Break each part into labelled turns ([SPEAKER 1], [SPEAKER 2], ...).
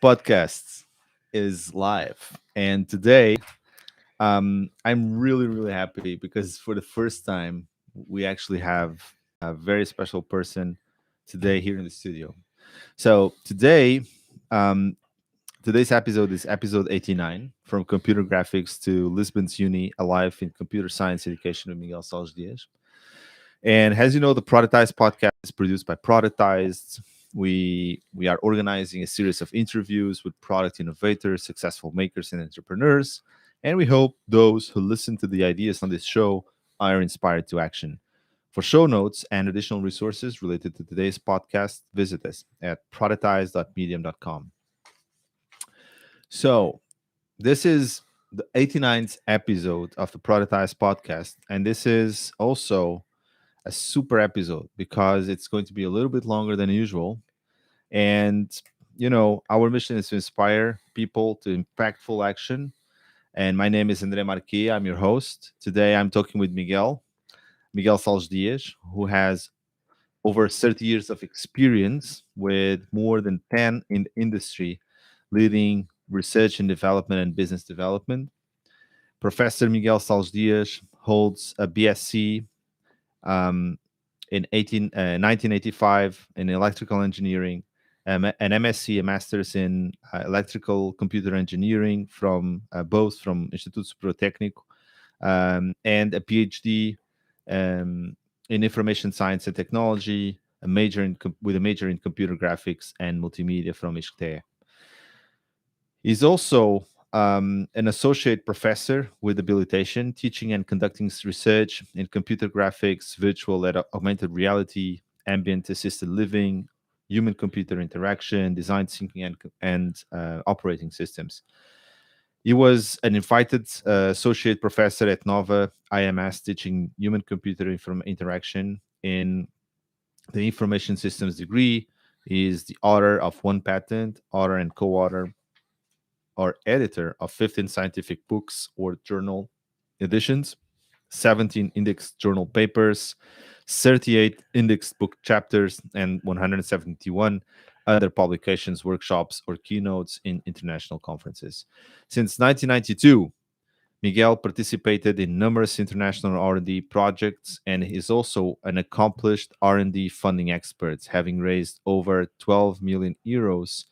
[SPEAKER 1] podcast is live, and today I'm really happy because for the first time we actually have a very special person today here in the studio. So um, today's episode is episode 89, from computer graphics to Lisbon's uni, a life in computer science education with Miguel Sales Dias. And as you know, the Productized podcast is produced by Productized. We are organizing a series of interviews with product innovators, successful makers, and entrepreneurs. And we hope those who listen to the ideas on this show are inspired to action. For show notes and additional resources related to today's podcast, visit us at productize.medium.com. So, this is the 89th episode of the Productized podcast, and this is also a super episode because it's going to be a little bit longer than usual. And, our mission is to inspire people to impactful action. And my name is André Marquet. I'm your host. Today I'm talking with Miguel Sales Dias, who has over 30 years of experience with more than 10 in the industry, leading research and development and business development. Professor Miguel Sales Dias holds a BSc um, in 1985 in electrical engineering, an MSc, a master's in electrical computer engineering from both from Instituto Superior Técnico, and a PhD um, in information science and technology, with a major in computer graphics and multimedia from ISCTE. He's also an associate professor with habilitation, teaching and conducting research in computer graphics, virtual and augmented reality, ambient assisted living, human computer interaction, design thinking, and operating systems. He was an invited associate professor at Nova IMS, teaching human computer interaction in the information systems degree. He is the author of one patent, author and co-author or editor of 15 scientific books or journal editions, 17 indexed journal papers, 38 indexed book chapters, and 171 other publications, workshops, or keynotes in international conferences. Since 1992, Miguel participated in numerous international R&D projects and is also an accomplished R&D funding expert, having raised over 12 million euros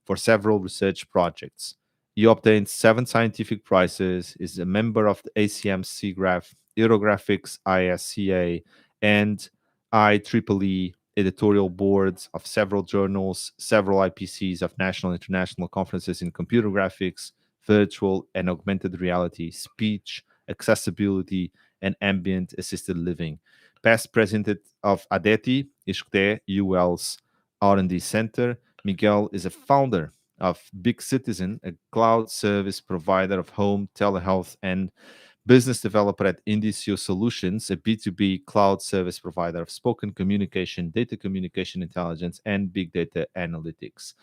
[SPEAKER 1] for several research projects. He obtained 7 scientific prizes, is a member of the ACM CGraph, Eurographics ISCA, and IEEE editorial boards of several journals, several IPCs of national and international conferences in computer graphics, virtual and augmented reality, speech, accessibility, and ambient assisted living. Past president of Adeti, ISCTE, UL's R&D Center, Miguel is a founder of Big Citizen, a cloud service provider of home telehealth, and business developer at Indicio Solutions, a B2B cloud service provider of spoken communication, data communication intelligence, and big data analytics.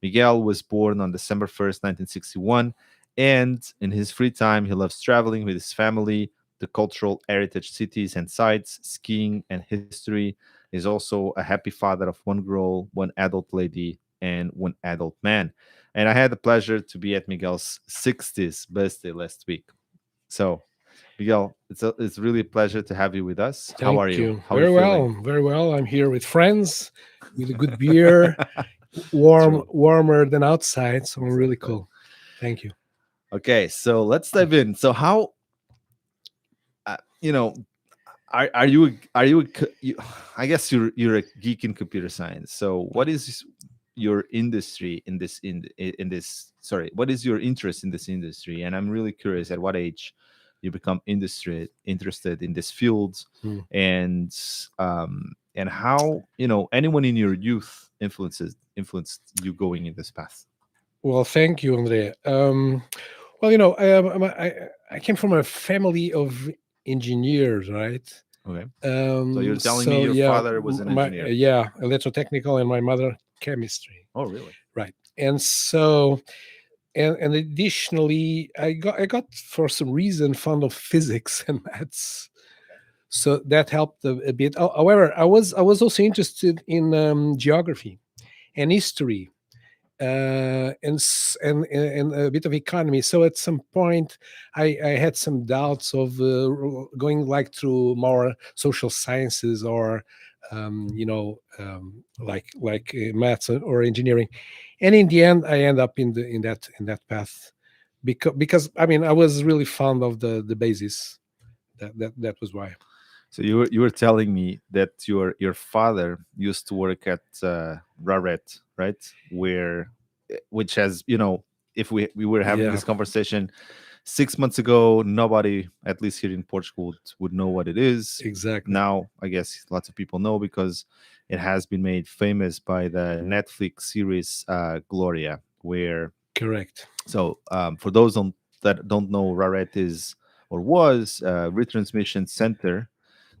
[SPEAKER 1] Miguel was born on December 1st, 1961, and in his free time, he loves traveling with his family, the cultural heritage cities and sites, skiing, and history. He's also a happy father of one girl, one adult lady, and one adult man. And I had the pleasure to be at Miguel's 60th birthday last week. So, Miguel, it's really a pleasure to have you with us. How are
[SPEAKER 2] Thank
[SPEAKER 1] you?
[SPEAKER 2] you.
[SPEAKER 1] How are you feeling?
[SPEAKER 2] Very well. I'm here with friends, with a good beer, warm,
[SPEAKER 1] True.
[SPEAKER 2] warmer than outside. So I'm really
[SPEAKER 1] Exactly.
[SPEAKER 2] cool. Thank you.
[SPEAKER 1] Okay, so let's dive in. So, how uh, you know are you I guess you're a geek in computer science. So what is your industry in this sorry, what is your interest in this industry? And I'm really curious at what age you become industry interested in this field,
[SPEAKER 2] Hmm.
[SPEAKER 1] and how anyone in your youth influenced you going in this path.
[SPEAKER 2] Well, thank you, Andrea. I came from a family of engineers, right?
[SPEAKER 1] Okay, so you're telling me
[SPEAKER 2] So
[SPEAKER 1] your
[SPEAKER 2] yeah,
[SPEAKER 1] father was an
[SPEAKER 2] my
[SPEAKER 1] engineer.
[SPEAKER 2] electrotechnical, and my mother chemistry,
[SPEAKER 1] Oh, really?
[SPEAKER 2] right? And so and additionally, I got for some reason fond of physics and maths, so that helped a bit. However, I was also interested in geography and history, and a bit of economy. So at some point, I had some doubts of going like through more social sciences or like maths or engineering, and in the end, I end up in that path because I mean I was really fond of the basis. That was why.
[SPEAKER 1] So you were telling me that your father used to work at Raret, right? Which has, if we were having
[SPEAKER 2] Yeah,
[SPEAKER 1] this conversation 6 months ago, nobody, at least here in Portugal, would know what it is.
[SPEAKER 2] exactly.
[SPEAKER 1] Now, I guess lots of people know because it has been made famous by the Netflix series Gloria, where
[SPEAKER 2] Correct.
[SPEAKER 1] for those that don't know, Raret is or was a retransmission center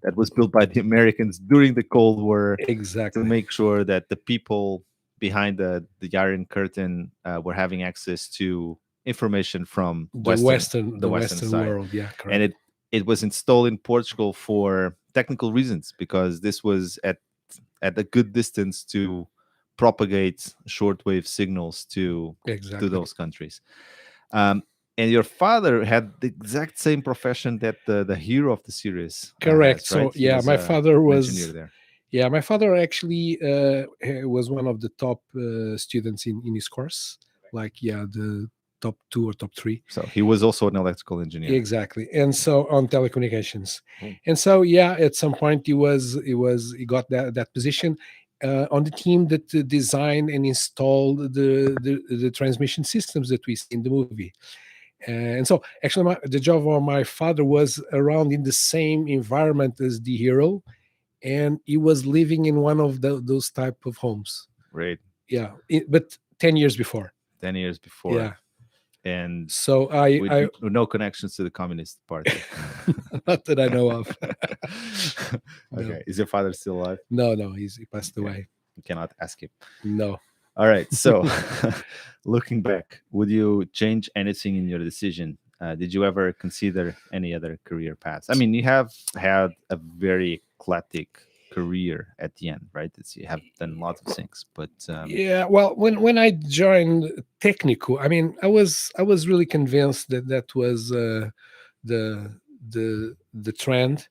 [SPEAKER 1] that was built by the Americans during the Cold War to
[SPEAKER 2] Exactly.
[SPEAKER 1] make sure that the people behind the Iron Curtain were having access to information from
[SPEAKER 2] The
[SPEAKER 1] the Western
[SPEAKER 2] Western
[SPEAKER 1] side,
[SPEAKER 2] world. Yeah,
[SPEAKER 1] and
[SPEAKER 2] correct.
[SPEAKER 1] it was installed in Portugal for technical reasons because this was at a good distance to propagate shortwave signals to
[SPEAKER 2] Exactly.
[SPEAKER 1] those countries. Um, and your father had the exact same profession that the hero of the series
[SPEAKER 2] Correct.
[SPEAKER 1] has, right?
[SPEAKER 2] So
[SPEAKER 1] He
[SPEAKER 2] yeah,
[SPEAKER 1] was
[SPEAKER 2] my father
[SPEAKER 1] an engineer
[SPEAKER 2] was
[SPEAKER 1] there.
[SPEAKER 2] yeah, my father actually was one of the top students in his course. Like yeah, the top two or top three.
[SPEAKER 1] So he was also an electrical engineer.
[SPEAKER 2] Exactly. And so on telecommunications.
[SPEAKER 1] Cool.
[SPEAKER 2] And so yeah, at some point he got that position on the team that designed and installed the transmission systems that we see in the movie. And so actually the job of my father was around in the same environment as the hero, and he was living in one of those type of homes.
[SPEAKER 1] Great.
[SPEAKER 2] Yeah, but 10 years before.
[SPEAKER 1] 10 years before,
[SPEAKER 2] Yeah.
[SPEAKER 1] and
[SPEAKER 2] So I
[SPEAKER 1] with no connections to the Communist Party.
[SPEAKER 2] not that I know of. No,
[SPEAKER 1] Okay, is your father still alive?
[SPEAKER 2] no, he passed
[SPEAKER 1] Okay,
[SPEAKER 2] away.
[SPEAKER 1] you cannot ask him.
[SPEAKER 2] No.
[SPEAKER 1] All right. So, looking back, would you change anything in your decision? Did you ever consider any other career paths? I mean, you have had a very eclectic career at the end, right? You have done lots of things, but
[SPEAKER 2] Yeah, well, when I joined Technico, I mean, I was really convinced that that was the the trend.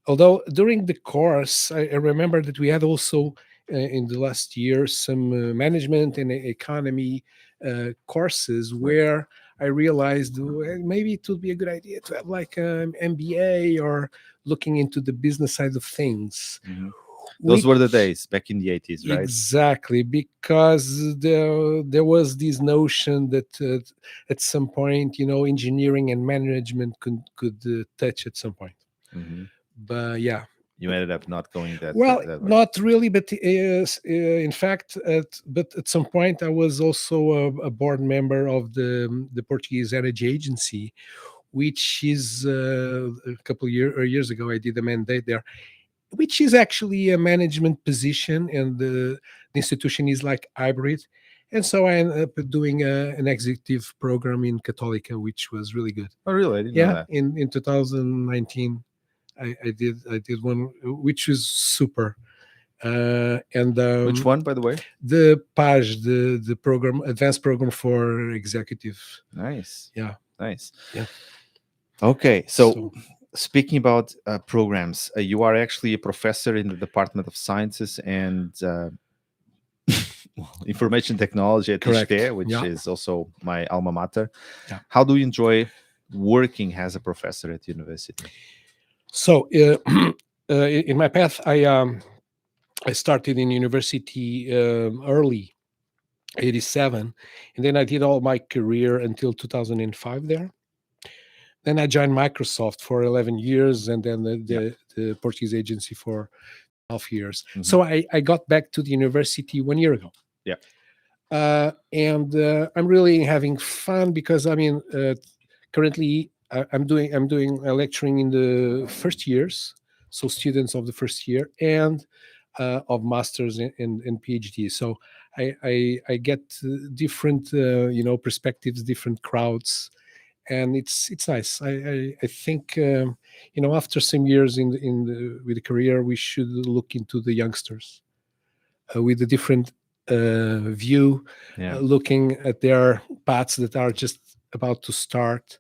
[SPEAKER 2] Although during the course, I remember that we had also in the last year some management and economy courses
[SPEAKER 1] right.
[SPEAKER 2] where I realized well, maybe it would be a good idea to have like an MBA or looking into the business side of things.
[SPEAKER 1] Mhm. Those were the
[SPEAKER 2] Which
[SPEAKER 1] days back in the 80s, right?
[SPEAKER 2] exactly, because there was this notion that at some point, engineering and management could touch at some point.
[SPEAKER 1] Hmm.
[SPEAKER 2] But yeah,
[SPEAKER 1] You ended up not going
[SPEAKER 2] well,
[SPEAKER 1] that way.
[SPEAKER 2] not really, but in fact, at some point, I was also a board member of the Portuguese Energy Agency, which is a couple years ago. I did a mandate there, which is actually a management position, and the institution is like hybrid. And so I ended up doing an executive program in Católica, which was really good.
[SPEAKER 1] Oh, really? I didn't know
[SPEAKER 2] Yeah,
[SPEAKER 1] that.
[SPEAKER 2] in 2019, I did one, which was super. And
[SPEAKER 1] Which one, by the way?
[SPEAKER 2] the PAJ, the program, advanced program for executive.
[SPEAKER 1] Nice,
[SPEAKER 2] Yeah,
[SPEAKER 1] nice.
[SPEAKER 2] yeah.
[SPEAKER 1] Okay, so
[SPEAKER 2] So
[SPEAKER 1] speaking about programs, you are actually a professor in the Department of Sciences and Information Technology at
[SPEAKER 2] correct.
[SPEAKER 1] ISCTE, which
[SPEAKER 2] Yeah,
[SPEAKER 1] is also my alma mater.
[SPEAKER 2] yeah.
[SPEAKER 1] How do you enjoy working as a professor at university?
[SPEAKER 2] So in my path, I started in university early, 87, and then I did all my career until 2005 there. Then I joined Microsoft for 11 years, and then
[SPEAKER 1] Yeah.
[SPEAKER 2] the Portuguese agency for 12 years.
[SPEAKER 1] Hmm.
[SPEAKER 2] So I got back to the university 1 year ago.
[SPEAKER 1] Yeah.
[SPEAKER 2] And I'm really having fun because I mean, currently I'm doing lecturing in the first years, so students of the first year and of masters and PhD. So I get different perspectives, different crowds, and it's nice. I think after some years with the career, we should look into the youngsters with the different view,
[SPEAKER 1] Yeah,
[SPEAKER 2] looking at their paths that are just about to start,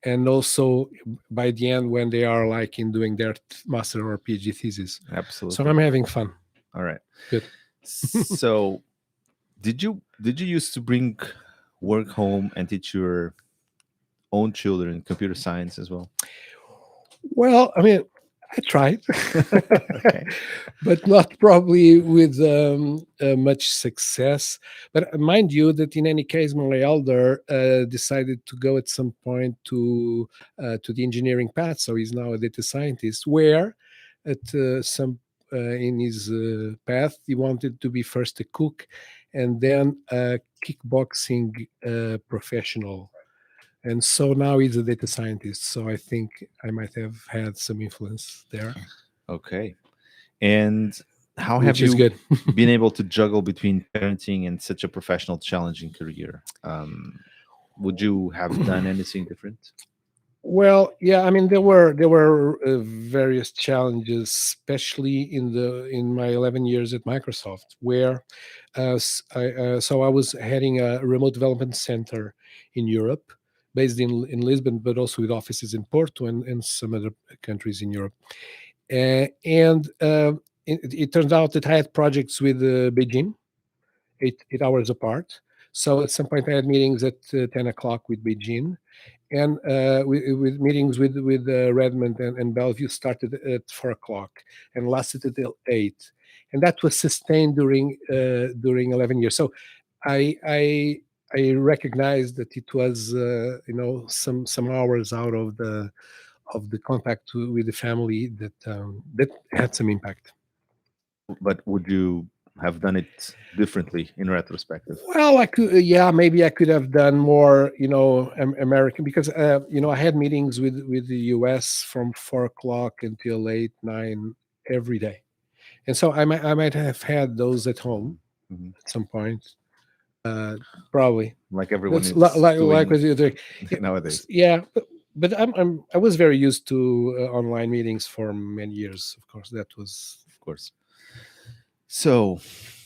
[SPEAKER 2] and also by the end when they are like in doing their master or PhD thesis. So
[SPEAKER 1] absolutely.
[SPEAKER 2] I'm having fun.
[SPEAKER 1] All right.
[SPEAKER 2] Good.
[SPEAKER 1] So, did you used to bring work home and teach your own children computer science as well?
[SPEAKER 2] Well, I mean, I tried,
[SPEAKER 1] Okay.
[SPEAKER 2] but not probably with much success. But mind you, that in any case, my elder decided to go at some point to the engineering path. So he's now a data scientist. Where at some in his path, he wanted to be first a cook, and then a kickboxing professional, and so now he's a data scientist. So I think I might have had some influence there,
[SPEAKER 1] Okay. And how have
[SPEAKER 2] which is
[SPEAKER 1] you
[SPEAKER 2] good.
[SPEAKER 1] been able to juggle between parenting and such a professional, challenging career? Would you have done anything different?
[SPEAKER 2] Well, yeah, I mean there were various challenges, especially in my 11 years at Microsoft, where so I was heading a remote development center in Europe, based in Lisbon, but also with offices in Porto and some other countries in Europe. And it turns out that I had projects with Beijing, 8 hours apart. So at some point, I had meetings at 10 o'clock with Beijing, and with meetings with Redmond and Bellevue started at 4 o'clock and lasted until 8, and that was sustained during 11 years. So I I I recognized that it was some hours out of the contact with the family that had some impact.
[SPEAKER 1] But would you have done it differently in retrospective?
[SPEAKER 2] Well, I could, yeah, maybe I could have done more, American, because I had meetings with the U.S. from 4 o'clock until 8, 9 every day, and so I might have had those at home
[SPEAKER 1] Mhm.
[SPEAKER 2] at some point, probably.
[SPEAKER 1] Like everyone
[SPEAKER 2] That's
[SPEAKER 1] is
[SPEAKER 2] like
[SPEAKER 1] doing
[SPEAKER 2] what you're doing. Yeah,
[SPEAKER 1] nowadays.
[SPEAKER 2] yeah, but I was very used to online meetings for many years. Of course, that was.
[SPEAKER 1] Of course. So,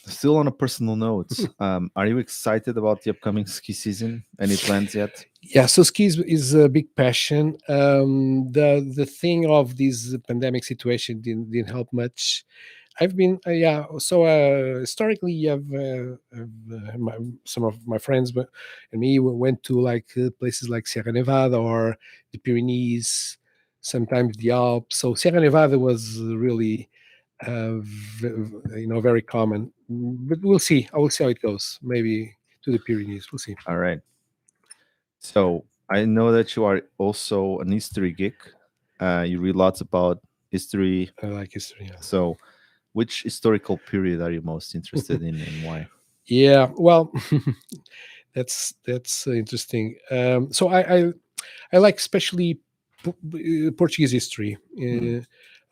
[SPEAKER 1] still on a personal note, are you excited about the upcoming ski season? Any plans yet?
[SPEAKER 2] Yeah, so skis is a big passion. The thing of this pandemic situation didn't help much. I've been yeah. So historically, some of my friends and me went to like places like Sierra Nevada or the Pyrenees, sometimes the Alps. So Sierra Nevada was really very common. But we'll see. I will see how it goes. Maybe to the Pyrenees. We'll see.
[SPEAKER 1] All right. So, I know that you are also an history geek. You read lots about history.
[SPEAKER 2] I like history.
[SPEAKER 1] So, which historical period are you most interested in and why?
[SPEAKER 2] Yeah, well, that's interesting. So I like especially Portuguese history.
[SPEAKER 1] Hmm,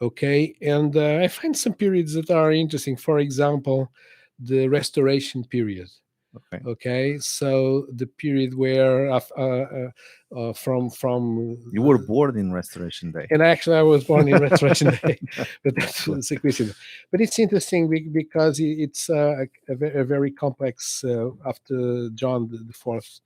[SPEAKER 2] Okay, and I find some periods that are interesting. For example, the Restoration period.
[SPEAKER 1] okay.
[SPEAKER 2] Okay, so the period where from
[SPEAKER 1] You were born in Restoration Day.
[SPEAKER 2] and actually I was born in Restoration Day, but that's
[SPEAKER 1] Excellent.
[SPEAKER 2] a coincidence. But it's interesting because it's a very complex. After John the Fourth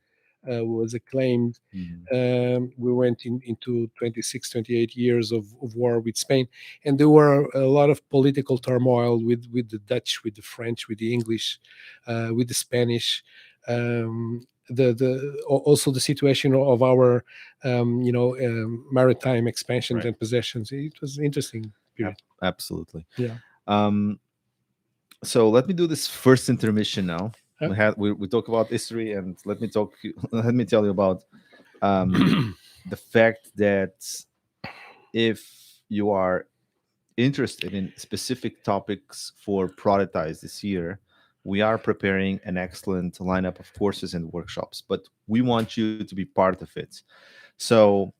[SPEAKER 2] was acclaimed,
[SPEAKER 1] Mhm.
[SPEAKER 2] we went into 26, 28 years of war with Spain, and there were a lot of political turmoil with the Dutch, with the French, with the English, with the Spanish. Also the situation of our maritime expansions
[SPEAKER 1] Right.
[SPEAKER 2] and possessions. It was an interesting period.
[SPEAKER 1] Absolutely.
[SPEAKER 2] Yeah.
[SPEAKER 1] Um, so let me do this first intermission now.
[SPEAKER 2] Uh,
[SPEAKER 1] We talk about history, and let me tell you about um, the fact that if you are interested in specific topics for Productized this year, we are preparing an excellent lineup of courses and workshops, but we want you to be part of it. So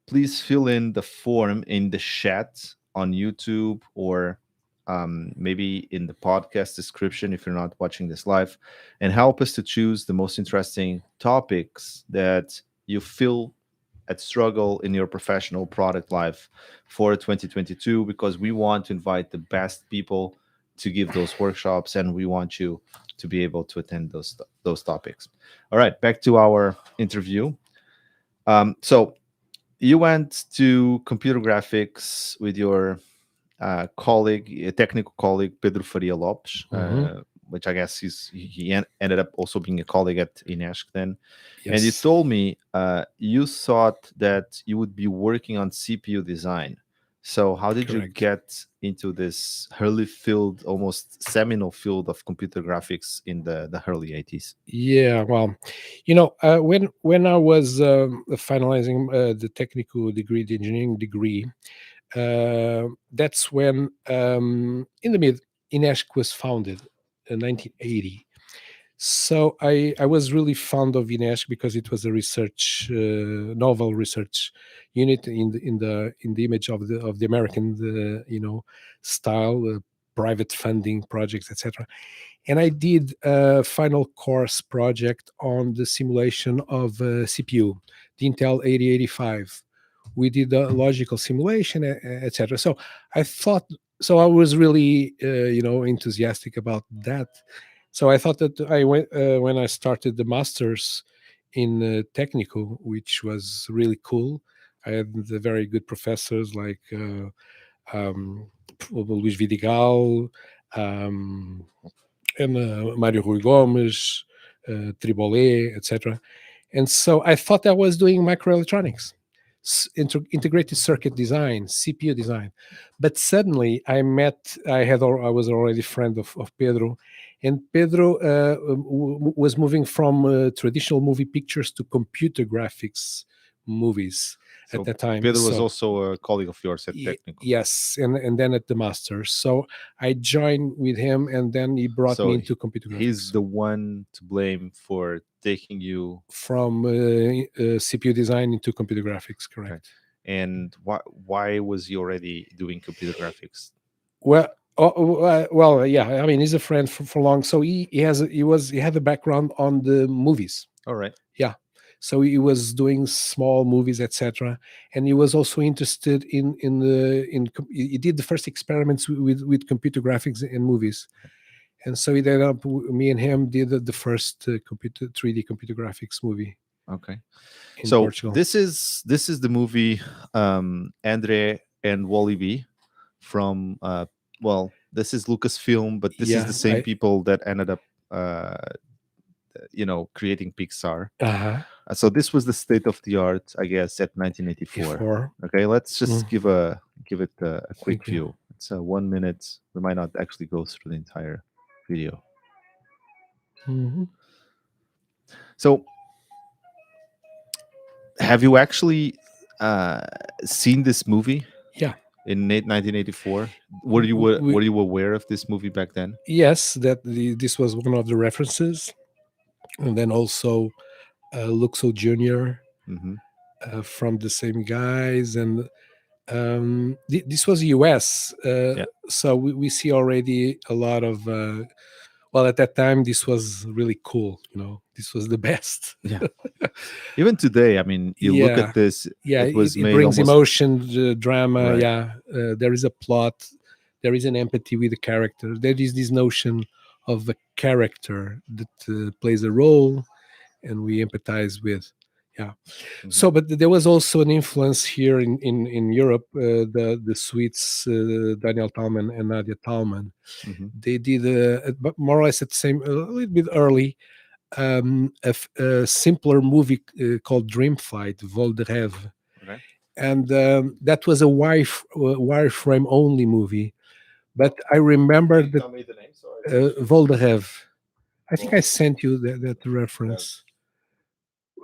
[SPEAKER 1] please fill in the form in the chat on YouTube or maybe in the podcast description if you're not watching this live, and help us to choose the most interesting topics that you feel at struggle in your professional product life for 2022, because we want to invite the best people to give those workshops, and we want you to be able to attend those topics. All right, back to our interview. So you went to computer graphics with your colleague, a technical colleague, Pedro Faria Lopes, which I guess ended up also being a colleague at NESC then.
[SPEAKER 2] Yes.
[SPEAKER 1] And you told me you thought that you would be working on CPU design. So how did you
[SPEAKER 2] Correct.
[SPEAKER 1] get into this early field, almost seminal field of computer graphics in the early 80s?
[SPEAKER 2] Yeah, well, when I was finalizing the technical degree, the engineering degree, that's when in the mid INESC was founded in 1980. So I was really fond of INESC because it was a research novel research unit in the image of the American style, private funding projects, etc. And I did a final course project on the simulation of CPU, the Intel 8085. We did a logical simulation, etc. So I was really enthusiastic about that. So I thought that I went when I started the masters in technical, which was really cool. I had the very good professors like um, Luís Vidigal, um, and Mário Rui Gomes, Tribolé, etc. And so I thought I was doing microelectronics, integrated circuit design, CPU design. But suddenly I was already a friend of Pedro, and Pedro was moving from traditional movie pictures to computer graphics movies at that time.
[SPEAKER 1] Pedro was also a colleague of yours at technical.
[SPEAKER 2] Yes, and then at the masters. So I joined with him, and then he brought me into computer graphics.
[SPEAKER 1] He's the one to blame for taking you
[SPEAKER 2] from CPU design into computer graphics, correct?
[SPEAKER 1] Okay. And why was he already doing computer graphics?
[SPEAKER 2] Well, yeah. I mean, he's a friend for long, so he had a background on the movies.
[SPEAKER 1] All right.
[SPEAKER 2] Yeah. So he was doing small movies, etc. And he was also interested he did the first experiments with computer graphics in movies. And so he ended up, me and him did the first 3D computer graphics movie.
[SPEAKER 1] Okay.
[SPEAKER 2] In Portugal.
[SPEAKER 1] This is the movie André and Wally B from this is Lucasfilm, but this is the same people that ended up creating Pixar. So this was the state of the art, I guess, at 1984. Okay, let's just give it a quick view. It's 1 minute. We might not actually go through the entire video. So have you actually seen this movie?
[SPEAKER 2] Yeah.
[SPEAKER 1] In 1984, were you aware of this movie back then?
[SPEAKER 2] Yes, this was one of the references, and then also Luxo Junior from the same guys, and this was US. So we see already a lot of. Well, at that time, this was really cool. This was the best.
[SPEAKER 1] Yeah. Even today, I mean, you look at this.
[SPEAKER 2] Yeah, it brings emotion, drama. Right. Yeah, there is a plot. There is an empathy with the character. There is this notion of a character that plays a role, and we empathize with. Yeah. So, but there was also an influence here in Europe. The Swedes, Daniel Tallman and Nadia Tallman, they did more or less at the same, a little bit early, a simpler movie called Dream Flight, Vol de Rêve. Okay. And that was a wireframe only movie. But I remember that. Tell me the name, sorry. Vol de Rêve. I think I sent you that reference.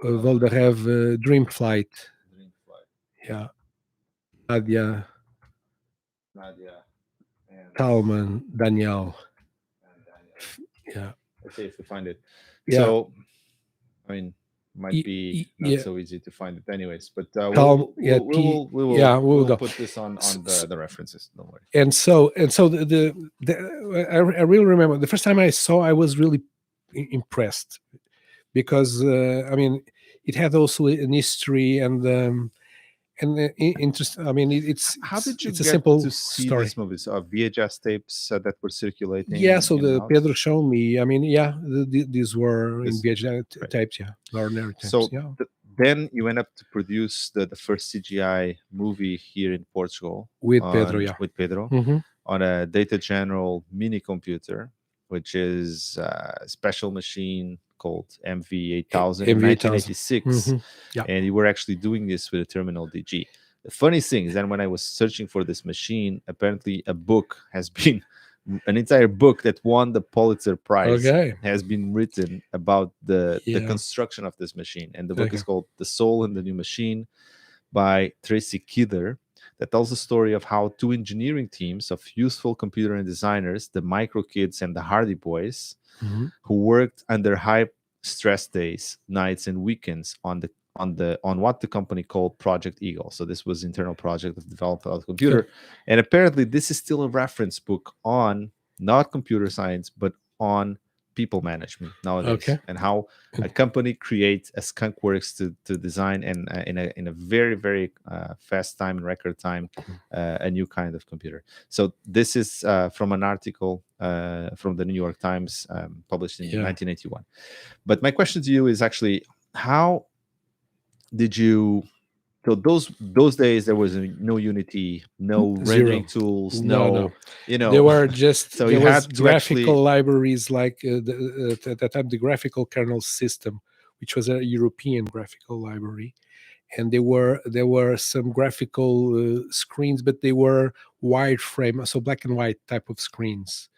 [SPEAKER 2] Vol de Rêve, Dream Flight. Yeah. Nadia. Tallman, Daniel. Yeah.
[SPEAKER 1] Let's see if we find it. Yeah. So, I mean, might be not so easy to find it anyways, but we'll put this on the references. Don't worry.
[SPEAKER 2] And so I really remember the first time I saw, I was really impressed because I mean, it had also an history, and and interest. I mean,
[SPEAKER 1] How did you
[SPEAKER 2] it's a
[SPEAKER 1] get to
[SPEAKER 2] simple
[SPEAKER 1] see
[SPEAKER 2] story.
[SPEAKER 1] these movies of VHS tapes that were
[SPEAKER 2] Yeah,
[SPEAKER 1] circulating
[SPEAKER 2] so
[SPEAKER 1] in the
[SPEAKER 2] the
[SPEAKER 1] house?
[SPEAKER 2] Pedro showed me. I mean, yeah, these were in
[SPEAKER 1] This,
[SPEAKER 2] VHS
[SPEAKER 1] right.
[SPEAKER 2] tapes, yeah, ordinary tapes,
[SPEAKER 1] So
[SPEAKER 2] yeah,
[SPEAKER 1] then you went up to produce the first CGI movie here in Portugal
[SPEAKER 2] with Pedro,
[SPEAKER 1] on
[SPEAKER 2] yeah.
[SPEAKER 1] with Pedro
[SPEAKER 2] Mm-hmm.
[SPEAKER 1] on a Data General mini computer, which is a special machine called MV8000 in
[SPEAKER 2] MV 8000.
[SPEAKER 1] 1986,
[SPEAKER 2] Mm-hmm. Yeah.
[SPEAKER 1] and you were actually doing this with a Terminal DG. The funny thing is that when I was searching for this machine, apparently a book has been an entire book that won the Pulitzer Prize
[SPEAKER 2] Okay.
[SPEAKER 1] has been written about the
[SPEAKER 2] Yeah.
[SPEAKER 1] construction of this machine, and the book is
[SPEAKER 2] Okay.
[SPEAKER 1] called "The Soul and the New Machine" by Tracy Kidder, that tells the story of how two engineering teams of youthful computer and designers, the Micro Kids and the Hardy Boys,
[SPEAKER 2] Mm-hmm.
[SPEAKER 1] who worked under high stress days, nights, and weekends on what the company called Project Eagle. So this was internal project of development of the
[SPEAKER 2] Okay.
[SPEAKER 1] computer, and apparently this is still a reference book on not computer science but on people management nowadays,
[SPEAKER 2] Okay.
[SPEAKER 1] and how a company creates a skunk works to design and in a very very fast time and record time a new kind of computer. So this is from an article from the New York Times published in
[SPEAKER 2] Yeah.
[SPEAKER 1] 1981. But my question to you is actually, how did you, so those days there was no Unity, no rendering
[SPEAKER 2] Zero.
[SPEAKER 1] tools,
[SPEAKER 2] No, no.
[SPEAKER 1] no, you
[SPEAKER 2] There
[SPEAKER 1] know,
[SPEAKER 2] were just
[SPEAKER 1] so
[SPEAKER 2] there
[SPEAKER 1] you
[SPEAKER 2] was
[SPEAKER 1] had to
[SPEAKER 2] graphical
[SPEAKER 1] actually.
[SPEAKER 2] libraries like at that time the graphical kernel system, which was a European graphical library, and there were some graphical screens, but they were wireframe, so black and white type of screens.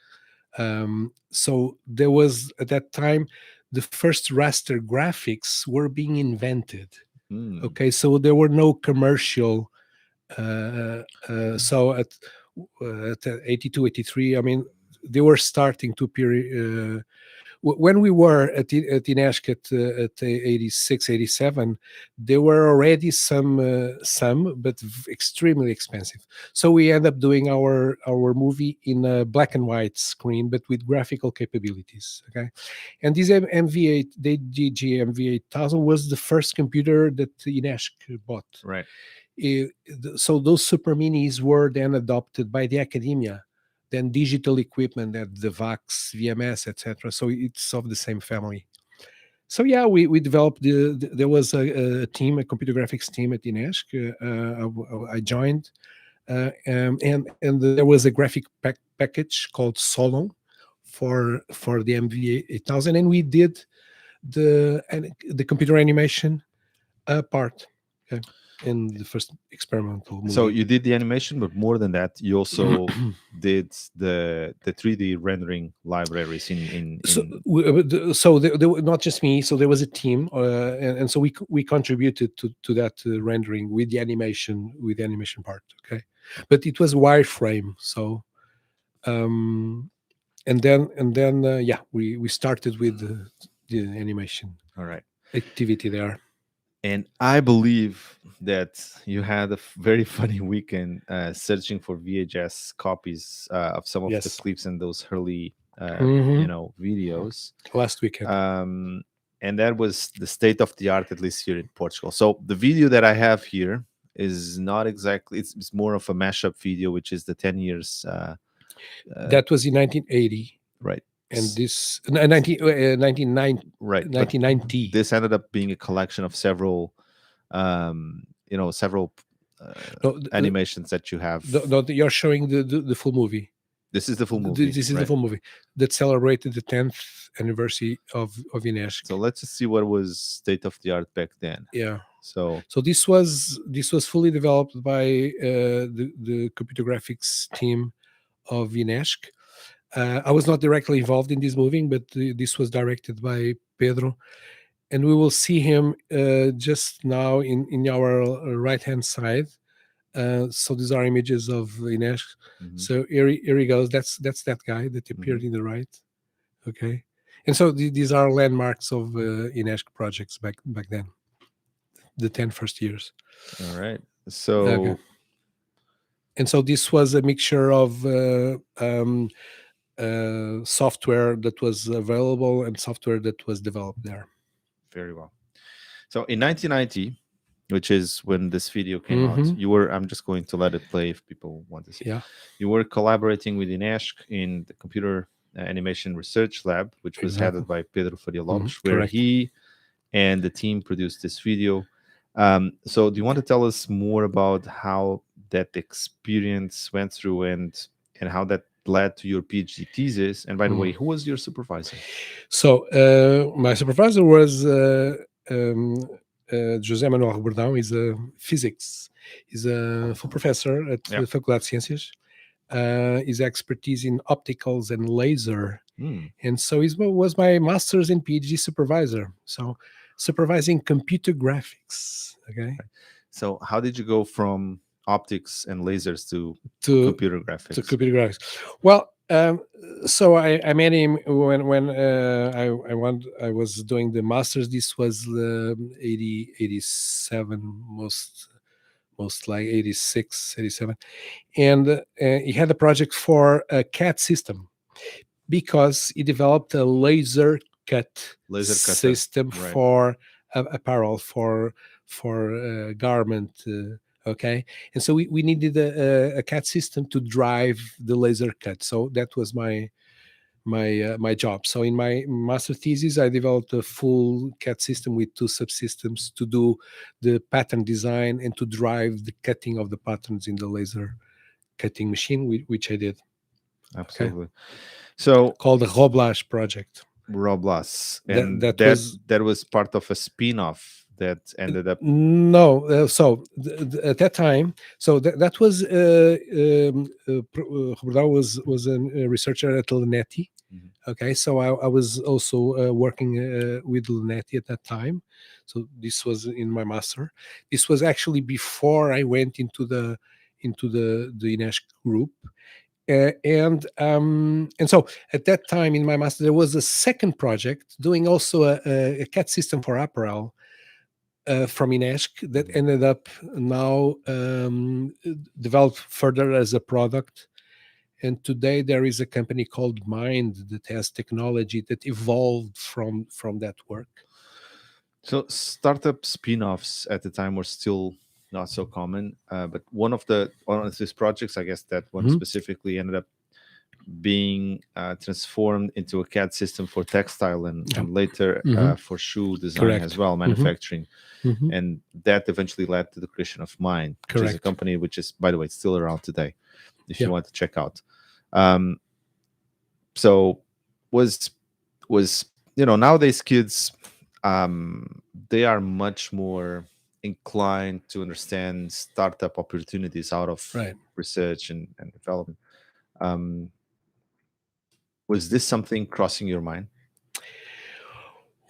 [SPEAKER 2] So there was at that time the first raster graphics were being invented.
[SPEAKER 1] Hmm.
[SPEAKER 2] Okay, so there were no commercial. So at 82, 83, I mean, they were starting to appear. When we were at INESC at 86, 87, there were already some, but extremely expensive. So we end up doing our movie in a black and white screen, but with graphical capabilities. Okay, and this MV8, the DG MV8000 was the first computer that INESC bought.
[SPEAKER 1] Right.
[SPEAKER 2] So those super minis were then adopted by the academia, then digital equipment at the VAX, VMS, etc. So it's of the same family. So yeah, we developed there was a team, a computer graphics team at INESC. I joined, and there was a graphic package called Solon for the MV 8000, and we did the computer animation part. Okay, in the first experimental
[SPEAKER 1] So
[SPEAKER 2] movie.
[SPEAKER 1] you did the animation, but more than that, you also did the 3D rendering libraries
[SPEAKER 2] So,
[SPEAKER 1] in
[SPEAKER 2] there were not just me. So there was a team, and so we contributed to that rendering with the animation part. Okay, but it was wireframe. So, um, and then yeah, we started with the animation
[SPEAKER 1] all right.
[SPEAKER 2] activity there.
[SPEAKER 1] And I believe that you had a very funny weekend searching for VHS copies of some of the
[SPEAKER 2] Yes.
[SPEAKER 1] clips and those early,
[SPEAKER 2] Hmm.
[SPEAKER 1] videos.
[SPEAKER 2] Last weekend.
[SPEAKER 1] Um, and that was the state of the art, at least here in Portugal. So the video that I have here is not exactly, it's more of a mashup video, which is the 10 years,
[SPEAKER 2] That was in 1980,
[SPEAKER 1] right.
[SPEAKER 2] and this 1990.
[SPEAKER 1] Right, but this ended up being a collection of several, several
[SPEAKER 2] No,
[SPEAKER 1] animations that you have.
[SPEAKER 2] no, you're showing the full movie.
[SPEAKER 1] This is the full movie,
[SPEAKER 2] This is the
[SPEAKER 1] right?
[SPEAKER 2] full movie that celebrated the 10th anniversary of
[SPEAKER 1] So
[SPEAKER 2] INESC.
[SPEAKER 1] let's just see what was state of the art back then.
[SPEAKER 2] Yeah.
[SPEAKER 1] So
[SPEAKER 2] So this was fully developed by the computer graphics team of INESC. I was not directly involved in this movie, but this was directed by Pedro, and we will see him just now in our right hand side. So these are images of Ines.
[SPEAKER 1] mhm,
[SPEAKER 2] So here he goes. That's that guy that appeared
[SPEAKER 1] mhm.
[SPEAKER 2] in the right. Okay, and so these are landmarks of Ines projects back then, the 10 first years.
[SPEAKER 1] All right.
[SPEAKER 2] Okay,
[SPEAKER 1] So
[SPEAKER 2] and so this was a mixture of software that was available and software that was developed there.
[SPEAKER 1] very well. So in 1990, which is when this video came out.
[SPEAKER 2] Hmm.
[SPEAKER 1] You were, I'm just going to let it play if people want to see.
[SPEAKER 2] Yeah,
[SPEAKER 1] You were collaborating with NESC in the Computer Animation Research Lab, which was
[SPEAKER 2] exactly.
[SPEAKER 1] headed by Pedro Faria
[SPEAKER 2] Hmm.
[SPEAKER 1] Lopes, where
[SPEAKER 2] Correct.
[SPEAKER 1] he and the team produced this video. So, do you want to tell us more about how that experience went through and how that led to your PhD thesis? And by the way,
[SPEAKER 2] Mm.
[SPEAKER 1] who was your supervisor?
[SPEAKER 2] So my supervisor was um, José Manuel Rebordão. He's a physics. He's a full professor at
[SPEAKER 1] Yeah.
[SPEAKER 2] the Faculdade de Ciências. His expertise in opticals and laser,
[SPEAKER 1] Hmm.
[SPEAKER 2] and so he was my master's and PhD supervisor. So supervising computer graphics. Okay,
[SPEAKER 1] So, how did you go from optics and lasers to
[SPEAKER 2] to
[SPEAKER 1] computer graphics?
[SPEAKER 2] computer graphics. Well, so I met him when I was doing the masters. This was 87, most like 86, 87, and he had a project for a CAD system because he developed a laser cut
[SPEAKER 1] Laser cutter,
[SPEAKER 2] system
[SPEAKER 1] right?
[SPEAKER 2] for apparel for garment. Okay, and so we needed a CAD system to drive the laser cut. So that was my job. So in my master thesis, I developed a full CAD system with two subsystems to do the pattern design and to drive the cutting of the patterns in the laser cutting machine, which I did. Okay,
[SPEAKER 1] Absolutely. So,
[SPEAKER 2] called the Roblage project.
[SPEAKER 1] Roblox,
[SPEAKER 2] That
[SPEAKER 1] and
[SPEAKER 2] that
[SPEAKER 1] that
[SPEAKER 2] was
[SPEAKER 1] that was part of a spin-off that ended up.
[SPEAKER 2] no. So at that time, so that was Roberto was a researcher at Lineti.
[SPEAKER 1] Mhm.
[SPEAKER 2] Okay, so I was also working with Lineti at that time. So this was in my master. This was actually before I went into the NESC group. And so at that time in my master there was a second project doing also a CAD system for apparel from INESC that
[SPEAKER 1] Mhm.
[SPEAKER 2] ended up now developed further as a product. And today there is a company called Mind that has technology that evolved from that work.
[SPEAKER 1] So startup spin-offs at the time were still not so common, but one of these projects, I guess that one
[SPEAKER 2] Mhm.
[SPEAKER 1] specifically ended up being transformed into a CAD system for textile
[SPEAKER 2] Yeah.
[SPEAKER 1] and later
[SPEAKER 2] Mhm.
[SPEAKER 1] for shoe design as
[SPEAKER 2] Correct.
[SPEAKER 1] well,
[SPEAKER 2] Mhm.
[SPEAKER 1] manufacturing,
[SPEAKER 2] Mhm.
[SPEAKER 1] and that eventually led to the creation of Mine, which is a
[SPEAKER 2] Correct.
[SPEAKER 1] company which is, by the way, still around today. If you
[SPEAKER 2] Yeah.
[SPEAKER 1] want to check out. Um, so was was nowadays kids, they are much more inclined to understand startup opportunities out of
[SPEAKER 2] Right.
[SPEAKER 1] research and development. um, was this something crossing your mind?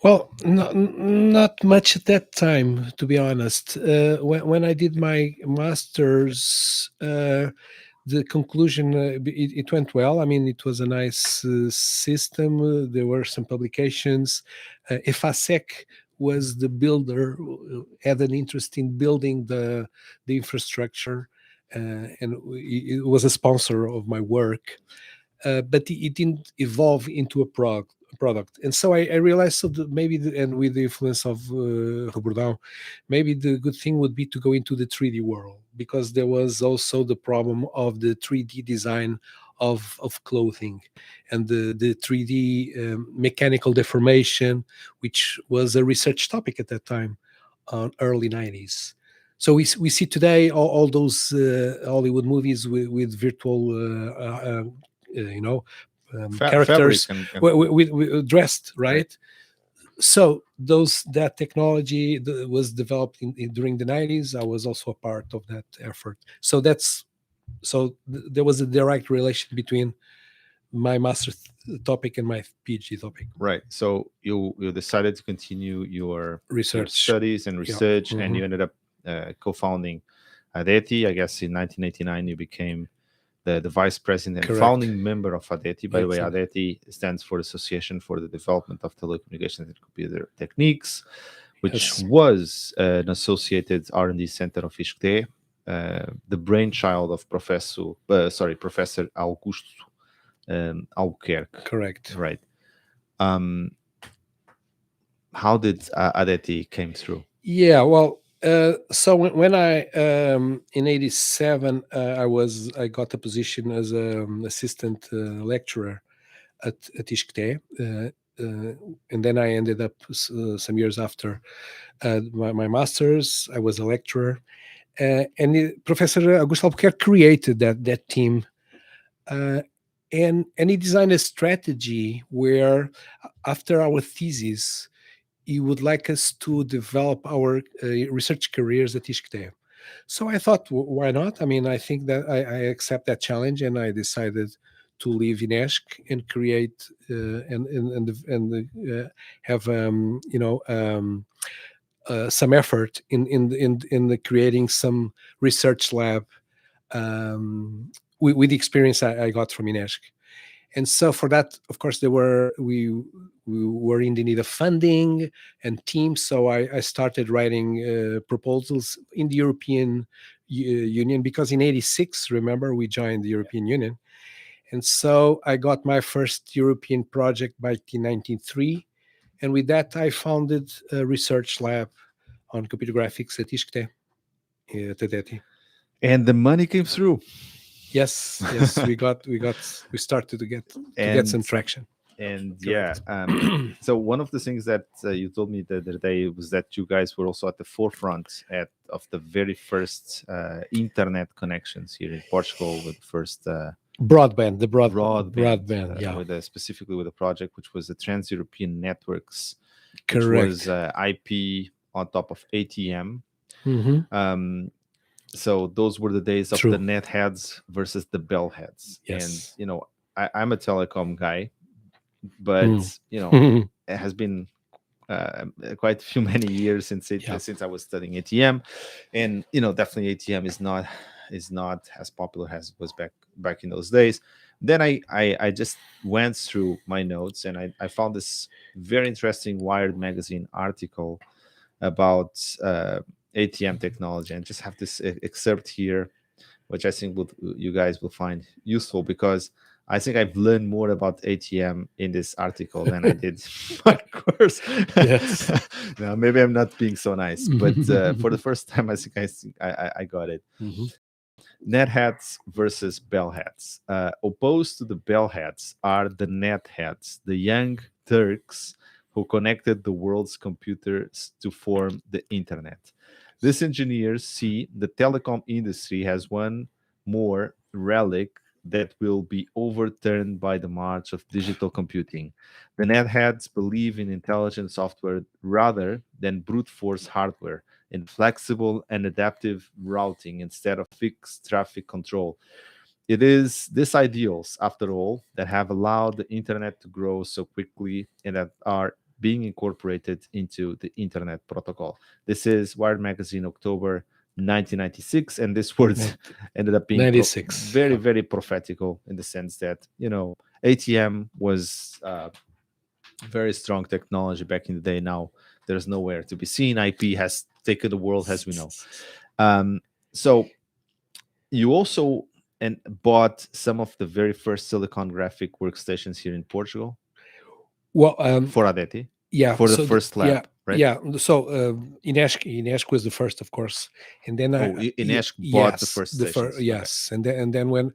[SPEAKER 2] Well, not much at that time, to be honest. When I did my master's, the conclusion it went well. I mean, it was a nice system. There were some publications. EFASEC was the builder, had an interest in building the infrastructure, and it was a sponsor of my work. But it didn't evolve into a product. And so I realized so that maybe and with the influence of Robertão, maybe the good thing would be to go into the 3D world, because there was also the problem of the 3D design of clothing and the 3D mechanical deformation, which was a research topic at that time, on early 90s. So we see today all those Hollywood movies with virtual you know
[SPEAKER 1] Fabric
[SPEAKER 2] characters
[SPEAKER 1] and
[SPEAKER 2] dressed,
[SPEAKER 1] right.
[SPEAKER 2] right? So that technology was developed during the 90s. I was also a part of that effort. So there was a direct relation between my master topic and my PhD topic.
[SPEAKER 1] Right. So you decided to continue your
[SPEAKER 2] Research.
[SPEAKER 1] studies and
[SPEAKER 2] Yeah.
[SPEAKER 1] research, and
[SPEAKER 2] Hmm.
[SPEAKER 1] you ended up co-founding Adeti. I guess in 1989 you became the vice president and
[SPEAKER 2] Correct.
[SPEAKER 1] founding member of Adeti. By the way,
[SPEAKER 2] Exactly.
[SPEAKER 1] Adeti stands for Association for the Development of Telecommunications and Computer Techniques, which
[SPEAKER 2] Yes.
[SPEAKER 1] was an associated R&D center of ISCTE, the brainchild of Professor Augusto Albuquerque.
[SPEAKER 2] Correct.
[SPEAKER 1] Right. Um, how did Adeti came through?
[SPEAKER 2] Yeah. Well, So when I in '87 I got a position as an assistant lecturer at ISCTE, and then I ended up some years after my master's. I was a lecturer, Professor Augusto Albuquerque created that team, uh, and he designed a strategy where after our thesis he would like us to develop our research careers at ISCTE. So I thought, why not? I mean, I think that I accept that challenge, and I decided to leave NESC and create have some effort in the creating some research lab with the experience I got from INESC. And so for that, of course, we were in the need of funding and teams. So I started writing proposals in the European Union, because in '86, remember, we joined the European Union. And so I got my first European project by 1993. And with that, I founded a research lab on computer graphics at ISCTE, at Adeti.
[SPEAKER 1] And the money came through.
[SPEAKER 2] Yes, yes, we started to get some
[SPEAKER 1] And
[SPEAKER 2] traction.
[SPEAKER 1] yeah,
[SPEAKER 2] Correct.
[SPEAKER 1] so one of the things that you told me the other day was that you guys were also at the forefront of the very first internet connections here in Portugal, with the first
[SPEAKER 2] Broadband,
[SPEAKER 1] broadband,
[SPEAKER 2] yeah,
[SPEAKER 1] with specifically with a project which was the Trans-European Networks, which
[SPEAKER 2] correct.
[SPEAKER 1] was IP on top of ATM.
[SPEAKER 2] Hmm.
[SPEAKER 1] So those were the days of
[SPEAKER 2] True.
[SPEAKER 1] the Netheads versus the Bellheads.
[SPEAKER 2] Yes.
[SPEAKER 1] And I'm a telecom guy, but
[SPEAKER 2] Mm.
[SPEAKER 1] it has been quite a few many years
[SPEAKER 2] Yeah.
[SPEAKER 1] since I was studying ATM, and definitely ATM is not as popular as it was back in those days. Then I just went through my notes, and I found this very interesting Wired magazine article about ATM technology, and just have this excerpt here, which I think you guys will find useful, because I think I've learned more about ATM in this article than I did in my course.
[SPEAKER 2] Yes.
[SPEAKER 1] Now, maybe I'm not being so nice, but for the first time, I got it.
[SPEAKER 2] Mhm.
[SPEAKER 1] Netheads versus Bellheads. Opposed to the Bellheads are the Netheads, the young Turks who connected the world's computers to form the internet. These engineers see the telecom industry as one more relic that will be overturned by the march of digital computing. The Netheads believe in intelligent software rather than brute force hardware, in flexible and adaptive routing instead of fixed traffic control. It is these ideals, after all, that have allowed the internet to grow so quickly and that are being incorporated into the internet protocol. This is Wired Magazine, October 1996, and these words ended up being
[SPEAKER 2] 96.
[SPEAKER 1] very,
[SPEAKER 2] Yeah.
[SPEAKER 1] very prophetical, in the sense that ATM was very strong technology back in the day. Now there's nowhere to be seen. IP has taken the world, as we know. So you also bought some of the very first silicon graphic workstations here in Portugal
[SPEAKER 2] Well,
[SPEAKER 1] for Adeti,
[SPEAKER 2] yeah.
[SPEAKER 1] for the
[SPEAKER 2] So
[SPEAKER 1] first lab, right?
[SPEAKER 2] yeah. So INESC was the first, of course, and then
[SPEAKER 1] INESC bought the
[SPEAKER 2] yes,
[SPEAKER 1] first stations. Okay.
[SPEAKER 2] yes, and then when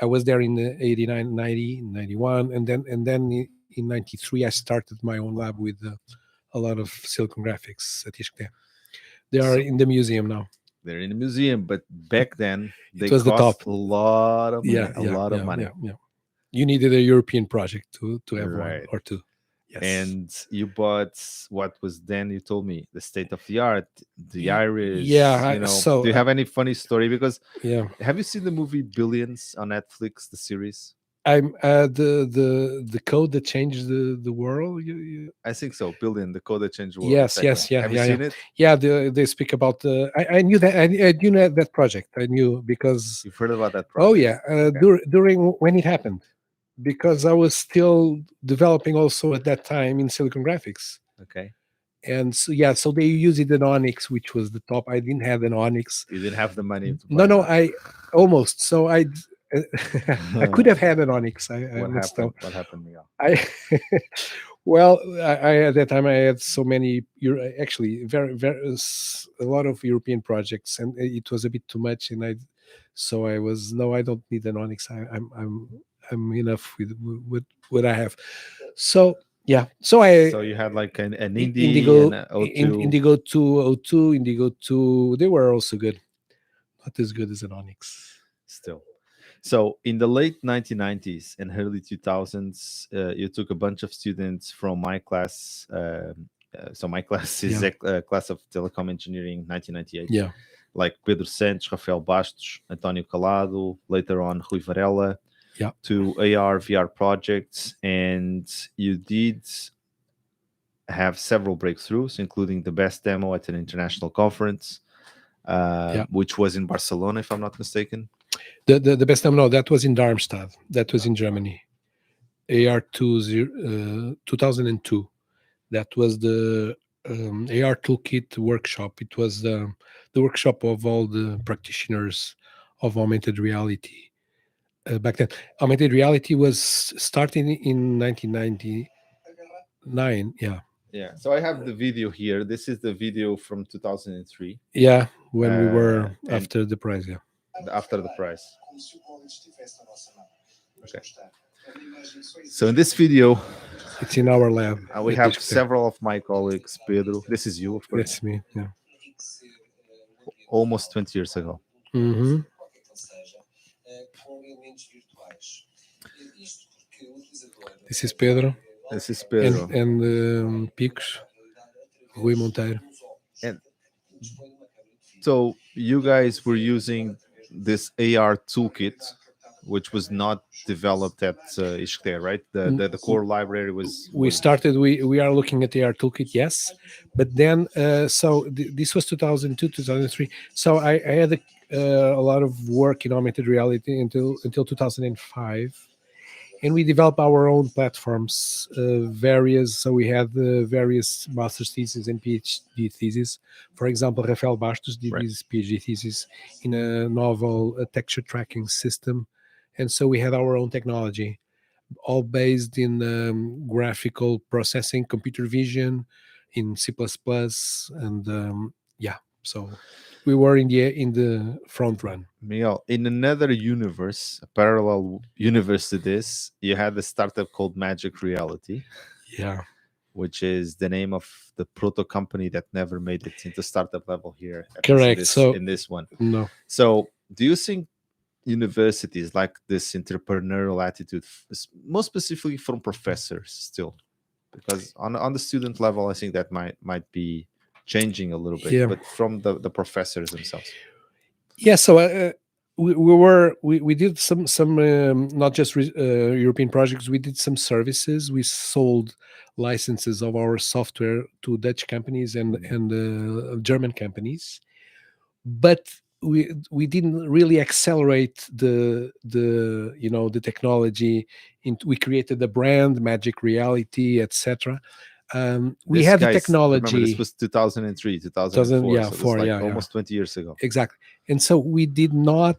[SPEAKER 2] I was there in the 89, 90, 91, and then in 93 I started my own lab with a lot of silicon graphics at ISCTE. They are in the museum now.
[SPEAKER 1] They're in the museum, but back then they
[SPEAKER 2] was the
[SPEAKER 1] cost
[SPEAKER 2] top.
[SPEAKER 1] a lot of money.
[SPEAKER 2] Yeah,
[SPEAKER 1] a lot of money.
[SPEAKER 2] Yeah. You needed a European project to have
[SPEAKER 1] Right.
[SPEAKER 2] one or two. Yes.
[SPEAKER 1] And you bought what was then, you told me, the state of the art, the iris.
[SPEAKER 2] Yeah.
[SPEAKER 1] Do you have any funny story? Because
[SPEAKER 2] yeah,
[SPEAKER 1] have you seen the movie Billions on Netflix, the series?
[SPEAKER 2] I'm the code that changed the world.
[SPEAKER 1] I think so. Billion, the code that changed the world.
[SPEAKER 2] Yes,
[SPEAKER 1] Exactly.
[SPEAKER 2] yes, yeah,
[SPEAKER 1] Have
[SPEAKER 2] yeah,
[SPEAKER 1] you seen it?
[SPEAKER 2] Yeah. They speak about. I knew that. I knew that project. I knew because.
[SPEAKER 1] You've heard about that
[SPEAKER 2] Oh
[SPEAKER 1] project?
[SPEAKER 2] yeah, during when it happened, because I was still developing also at that time in Silicon Graphics.
[SPEAKER 1] Okay.
[SPEAKER 2] And so yeah, so they used it in Onyx, which was the top. I didn't have an Onyx.
[SPEAKER 1] You didn't have the money to buy
[SPEAKER 2] No,
[SPEAKER 1] that.
[SPEAKER 2] I almost. So I I could have had an Onyx.
[SPEAKER 1] What happened? What happened, Miguel?
[SPEAKER 2] I Well, I at that time I had so many, actually a lot of European projects, and it was a bit too much. And so I was no, I don't need an Onyx. I'm enough with what I have. So yeah, so I
[SPEAKER 1] So you had like an Indie and
[SPEAKER 2] Indigo,
[SPEAKER 1] a O2
[SPEAKER 2] Indigo 2, O2, Indigo 2. They were also good, not as good as an Onyx.
[SPEAKER 1] still. So in the late 1990s and early 2000s, you took a bunch of students from my class. So my class is
[SPEAKER 2] Yeah,
[SPEAKER 1] a class of telecom engineering, 1998,
[SPEAKER 2] yeah,
[SPEAKER 1] like Pedro Santos, Rafael Bastos, António Calado, later on Rui Varela,
[SPEAKER 2] yeah,
[SPEAKER 1] to AR, VR projects. And you did have several breakthroughs, including the best demo at an international conference,
[SPEAKER 2] yeah.
[SPEAKER 1] which was in Barcelona, if I'm not mistaken.
[SPEAKER 2] The best time, no, that was in Darmstadt. That was in Germany. AR 2002. That was the AR Toolkit workshop. It was the workshop of all the practitioners of augmented reality. Back then, augmented reality was starting in 1999. Yeah,
[SPEAKER 1] Yeah. So I have the video here. This is the video from 2003,
[SPEAKER 2] yeah, when we were
[SPEAKER 1] and
[SPEAKER 2] after the prize. Yeah,
[SPEAKER 1] after the prize. Okay. So in this video,
[SPEAKER 2] it's in our lab
[SPEAKER 1] we
[SPEAKER 2] at
[SPEAKER 1] have
[SPEAKER 2] ISCTE.
[SPEAKER 1] several of my colleagues. Pedro, this is you, of course,
[SPEAKER 2] That's me. Yeah.
[SPEAKER 1] almost 20 years ago.
[SPEAKER 2] Hmm. This is Pedro
[SPEAKER 1] This is Pedro.
[SPEAKER 2] and Picos, Rui Monteiro.
[SPEAKER 1] And so you guys were using this AR toolkit, which was not developed at ISCTE, right? The core library
[SPEAKER 2] We
[SPEAKER 1] was
[SPEAKER 2] started. We are looking at the AR toolkit, yes, but then this was 2002, 2003. So I had a lot of work in augmented reality until 2005, and we developed our own platforms, various. So we had various master's theses and PhD theses. For example, Rafael Bastos did
[SPEAKER 1] right.
[SPEAKER 2] his PhD thesis in a novel texture tracking system, and so we had our own technology, all based in graphical processing, computer vision, in C++, and yeah. So we were in the front run.
[SPEAKER 1] Miguel, in another universe, a parallel universe to this, you had a startup called Magic Reality,
[SPEAKER 2] Yeah,
[SPEAKER 1] which is the name of the Proto Company that never made it into startup level here, at least
[SPEAKER 2] correct. So
[SPEAKER 1] in this one.
[SPEAKER 2] no,
[SPEAKER 1] So, do you think universities like this entrepreneurial attitude, most specifically from professors, still? Because on the student level, I think that might be changing a little bit,
[SPEAKER 2] yeah.
[SPEAKER 1] but from the professors themselves.
[SPEAKER 2] Yeah, so we did some not just European projects. We did some services. We sold licenses of our software to Dutch companies and German companies, but we didn't really accelerate the technology. We created the brand, Magic Reality, etc. We
[SPEAKER 1] This,
[SPEAKER 2] had the
[SPEAKER 1] guys, remember, this
[SPEAKER 2] technology.
[SPEAKER 1] was 2003,
[SPEAKER 2] Doesn't
[SPEAKER 1] 2004,
[SPEAKER 2] Yeah,
[SPEAKER 1] so this is
[SPEAKER 2] four,
[SPEAKER 1] like
[SPEAKER 2] yeah, yeah.
[SPEAKER 1] almost 20 years ago.
[SPEAKER 2] Exactly. And so we did not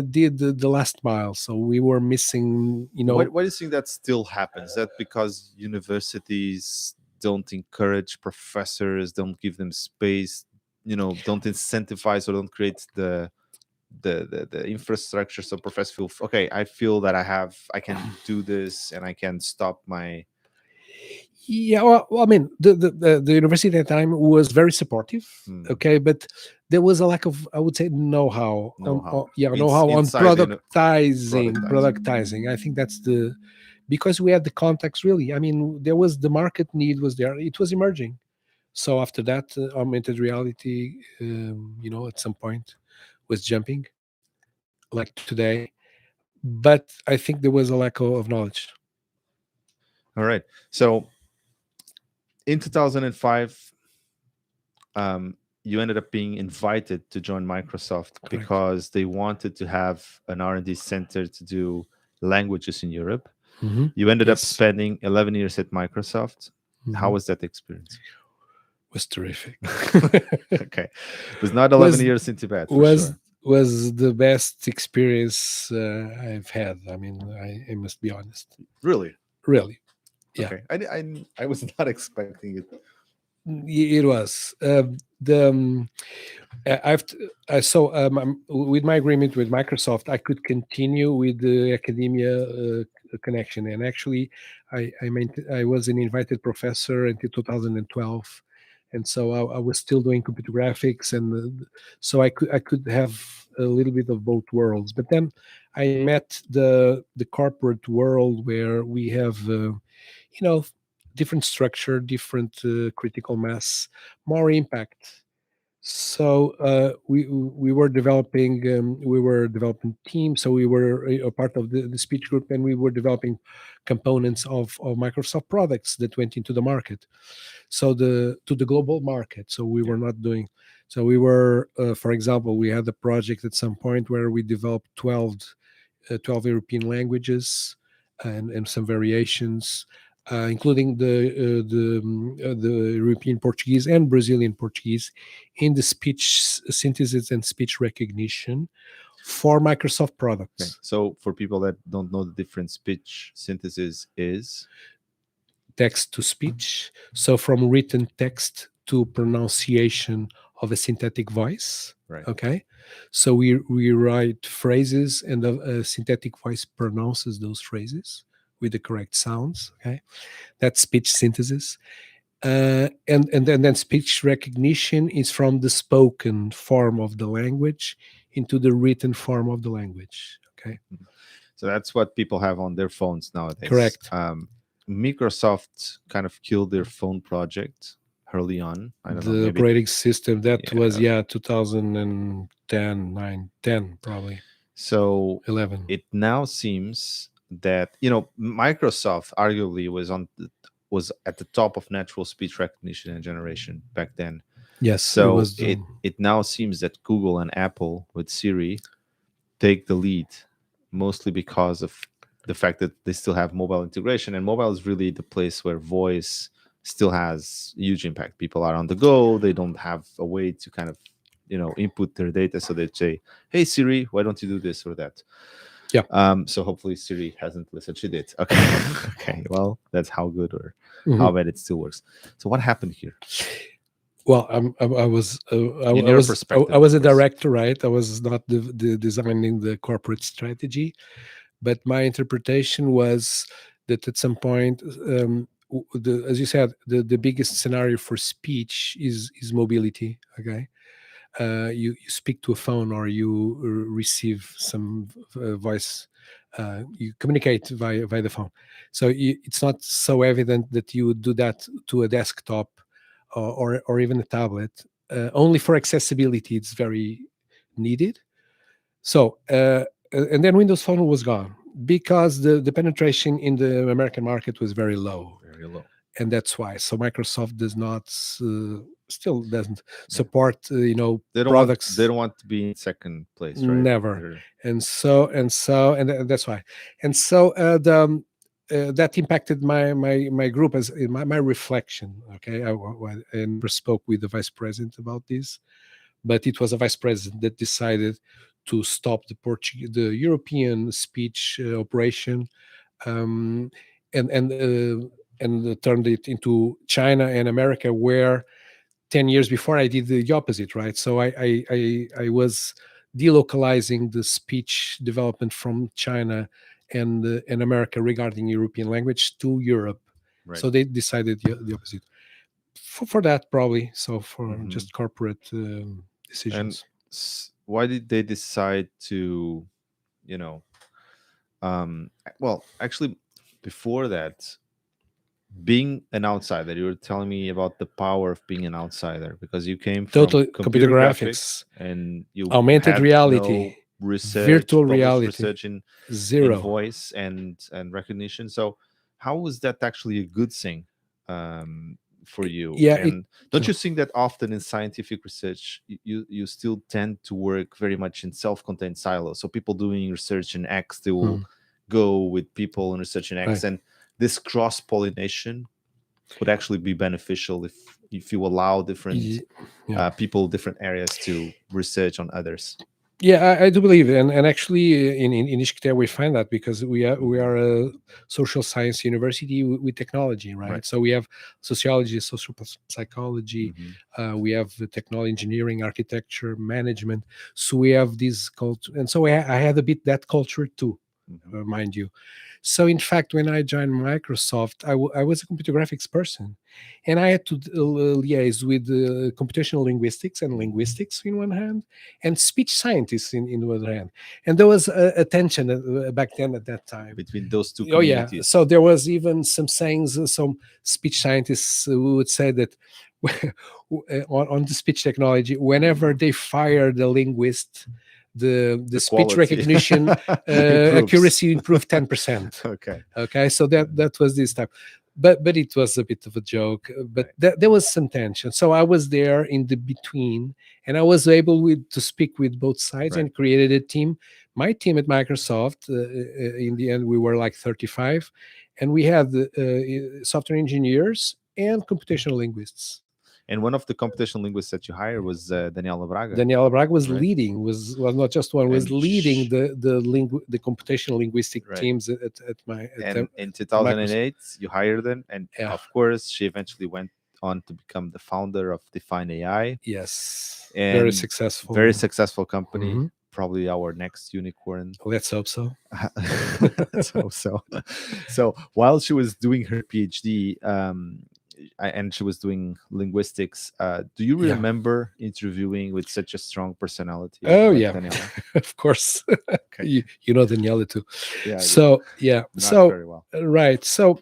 [SPEAKER 2] did the last mile. So we were missing,
[SPEAKER 1] Why do you think that still happens? Is that because universities don't encourage professors, don't give them space, don't incentivize or don't create the infrastructure so professors feel, okay, I feel that I can do this and I can stop my
[SPEAKER 2] yeah, well, I mean, the university at the time was very supportive. Okay, but there was a lack of, I would say, know-how
[SPEAKER 1] know-how
[SPEAKER 2] know-how on
[SPEAKER 1] inside the
[SPEAKER 2] productizing. I think that's because we had the context, really. I mean, there was the market need was there. It was emerging. So after that, augmented reality, at some point was jumping like today, but I think there was a lack of knowledge.
[SPEAKER 1] All right. So in 2005, you ended up being invited to join Microsoft because they wanted to have an R&D center to do languages in Europe.
[SPEAKER 2] Mm-hmm.
[SPEAKER 1] You ended up spending 11 years at Microsoft.
[SPEAKER 2] Mm-hmm.
[SPEAKER 1] How was that experience?
[SPEAKER 2] Was terrific.
[SPEAKER 1] Okay. It was not 11 years in Tibet, for sure.
[SPEAKER 2] Was the best experience I've had. I mean, I must be honest.
[SPEAKER 1] Really?
[SPEAKER 2] Really. Yeah,
[SPEAKER 1] Okay, I was not expecting it.
[SPEAKER 2] it was the. I've so with my agreement with Microsoft, I could continue with the academia connection, and actually, I was an invited professor until 2012, and so I was still doing computer graphics, and so I could have a little bit of both worlds. But then I met the corporate world where we have, different structure, different critical mass, more impact. So we were developing teams. So we were a part of the speech group, and we were developing components of Microsoft products that went into the market. So the global market. So we were
[SPEAKER 1] Yeah.
[SPEAKER 2] not doing. So we were, for example, we had a project at some point where we developed 12 European languages and some variations, including the European Portuguese and Brazilian Portuguese in the speech synthesis and speech recognition for Microsoft
[SPEAKER 1] Okay.
[SPEAKER 2] products.
[SPEAKER 1] So for people that don't know the difference, speech synthesis is
[SPEAKER 2] Text to speech, so from written text to pronunciation of a synthetic voice.
[SPEAKER 1] right.
[SPEAKER 2] Okay, so we write phrases, and a synthetic voice pronounces those phrases with the correct sounds. Okay, that's speech synthesis. And then speech recognition is from the spoken form of the language into the written form of the language. Okay,
[SPEAKER 1] So that's what people have on their phones nowadays.
[SPEAKER 2] correct.
[SPEAKER 1] Microsoft kind of killed their phone project early on. I don't know,
[SPEAKER 2] The
[SPEAKER 1] maybe.
[SPEAKER 2] operating system that was,
[SPEAKER 1] Yeah.
[SPEAKER 2] 2010, 9, 10, probably
[SPEAKER 1] So
[SPEAKER 2] 11.
[SPEAKER 1] it now seems that Microsoft arguably was at the top of natural speech recognition and generation back then.
[SPEAKER 2] Yes, it
[SPEAKER 1] So
[SPEAKER 2] was.
[SPEAKER 1] it now seems that Google and Apple with Siri take the lead, mostly because of the fact that they still have mobile integration, and mobile is really the place where voice still has huge impact. People are on the go, they don't have a way to kind of input their data, so they say, hey Siri, why don't you do this or that.
[SPEAKER 2] Yeah.
[SPEAKER 1] So hopefully Siri hasn't listened. She did. Okay. Okay, well, that's how good or how
[SPEAKER 2] Mhm.
[SPEAKER 1] bad it still works. So what happened here
[SPEAKER 2] Well, I was
[SPEAKER 1] in your perspective,
[SPEAKER 2] I was a
[SPEAKER 1] of course?
[SPEAKER 2] director, right? I was not the designing the corporate strategy, but my interpretation was that at some point, as you said, the biggest scenario for speech is mobility. Okay, you speak to a phone, or you receive some voice. You communicate via the phone, so it's not so evident that you would do that to a desktop, or even a tablet. Only for accessibility, it's very needed. So, and then Windows Phone was gone because the penetration in the American market was very low,
[SPEAKER 1] Very low.
[SPEAKER 2] and that's why. So Microsoft does not, still doesn't
[SPEAKER 1] Yeah.
[SPEAKER 2] support,
[SPEAKER 1] They
[SPEAKER 2] products.
[SPEAKER 1] don't want to be in second place, right?
[SPEAKER 2] Never.
[SPEAKER 1] They're-
[SPEAKER 2] And that's why. And so that impacted my group as in my reflection. Okay, I never spoke with the vice president about this, but it was a vice president that decided to stop the European speech operation, um, and turned it into China and America, where 10 years before I did the opposite, right? So I was delocalizing the speech development from China and America regarding European language to Europe.
[SPEAKER 1] right.
[SPEAKER 2] So they decided the opposite for that, probably. So for
[SPEAKER 1] Mhm.
[SPEAKER 2] just corporate
[SPEAKER 1] And
[SPEAKER 2] decisions.
[SPEAKER 1] why did they decide to, you know, well, actually, before that, being an outsider, you were telling me about the power of being an outsider because you came from
[SPEAKER 2] Totally computer
[SPEAKER 1] computer
[SPEAKER 2] graphics,
[SPEAKER 1] graphics and you
[SPEAKER 2] augmented
[SPEAKER 1] had
[SPEAKER 2] reality,
[SPEAKER 1] no research,
[SPEAKER 2] virtual
[SPEAKER 1] published
[SPEAKER 2] reality,
[SPEAKER 1] research in
[SPEAKER 2] zero.
[SPEAKER 1] voice and recognition. So how was that actually a good thing for you?
[SPEAKER 2] Yeah, it.
[SPEAKER 1] And don't you think that often in scientific research you still tend to work very much in self-contained silos? So people doing research in X, they will go with people in research in X,
[SPEAKER 2] Right.
[SPEAKER 1] and this cross pollination would actually be beneficial if you allow different
[SPEAKER 2] Yeah.
[SPEAKER 1] people, different areas to research on others.
[SPEAKER 2] Yeah, I do believe it. And actually, in ISCTE, we find that because we are a social science university with technology,
[SPEAKER 1] Right.
[SPEAKER 2] right? So we have sociology, social psychology,
[SPEAKER 1] Hmm.
[SPEAKER 2] we have the technology, engineering, architecture, management. So we have this culture, and so I had a bit that culture too,
[SPEAKER 1] Hmm.
[SPEAKER 2] mind you. So, in fact, when I joined Microsoft, I was a computer graphics person, and I had to liaise with computational linguistics and linguistics in one hand, and speech scientists in the other hand. And there was a tension back then at that time.
[SPEAKER 1] Between those two
[SPEAKER 2] Oh yeah,
[SPEAKER 1] communities.
[SPEAKER 2] so there was even some sayings. Some speech scientists who would say that on the speech technology, whenever they fire the linguist, the
[SPEAKER 1] The
[SPEAKER 2] speech
[SPEAKER 1] quality
[SPEAKER 2] recognition
[SPEAKER 1] improves.
[SPEAKER 2] accuracy improved 10%.
[SPEAKER 1] Okay.
[SPEAKER 2] Okay, so
[SPEAKER 1] Yeah.
[SPEAKER 2] that was this type, but it was a bit of a joke. But
[SPEAKER 1] Right.
[SPEAKER 2] there was some tension, so I was there in the between, and I was able to speak with both sides
[SPEAKER 1] Right.
[SPEAKER 2] and created a team. My team at Microsoft, in the end, we were like 35, and we had software engineers and computational linguists.
[SPEAKER 1] And one of the computational linguists that you hired was Daniela Braga,
[SPEAKER 2] Daniela Braga was
[SPEAKER 1] right?
[SPEAKER 2] leading, was not just one, was
[SPEAKER 1] And
[SPEAKER 2] leading the computational linguistic
[SPEAKER 1] right.
[SPEAKER 2] teams
[SPEAKER 1] And in
[SPEAKER 2] at Microsoft.
[SPEAKER 1] 2008, you hired them, and
[SPEAKER 2] Yeah.
[SPEAKER 1] of course, she eventually went on to become the founder of Define AI,
[SPEAKER 2] Yes. Very
[SPEAKER 1] and very
[SPEAKER 2] successful.
[SPEAKER 1] successful company.
[SPEAKER 2] Mhm.
[SPEAKER 1] Probably our next unicorn.
[SPEAKER 2] Let's hope so.
[SPEAKER 1] So so while she was doing her PhD, and she was doing linguistics, do you
[SPEAKER 2] Yeah.
[SPEAKER 1] remember interviewing with such a strong personality
[SPEAKER 2] Oh
[SPEAKER 1] like
[SPEAKER 2] yeah,
[SPEAKER 1] Daniela?
[SPEAKER 2] of course.
[SPEAKER 1] Okay.
[SPEAKER 2] You know Daniela too.
[SPEAKER 1] Yeah, I do.
[SPEAKER 2] So yeah.
[SPEAKER 1] Not
[SPEAKER 2] So
[SPEAKER 1] very well.
[SPEAKER 2] right. So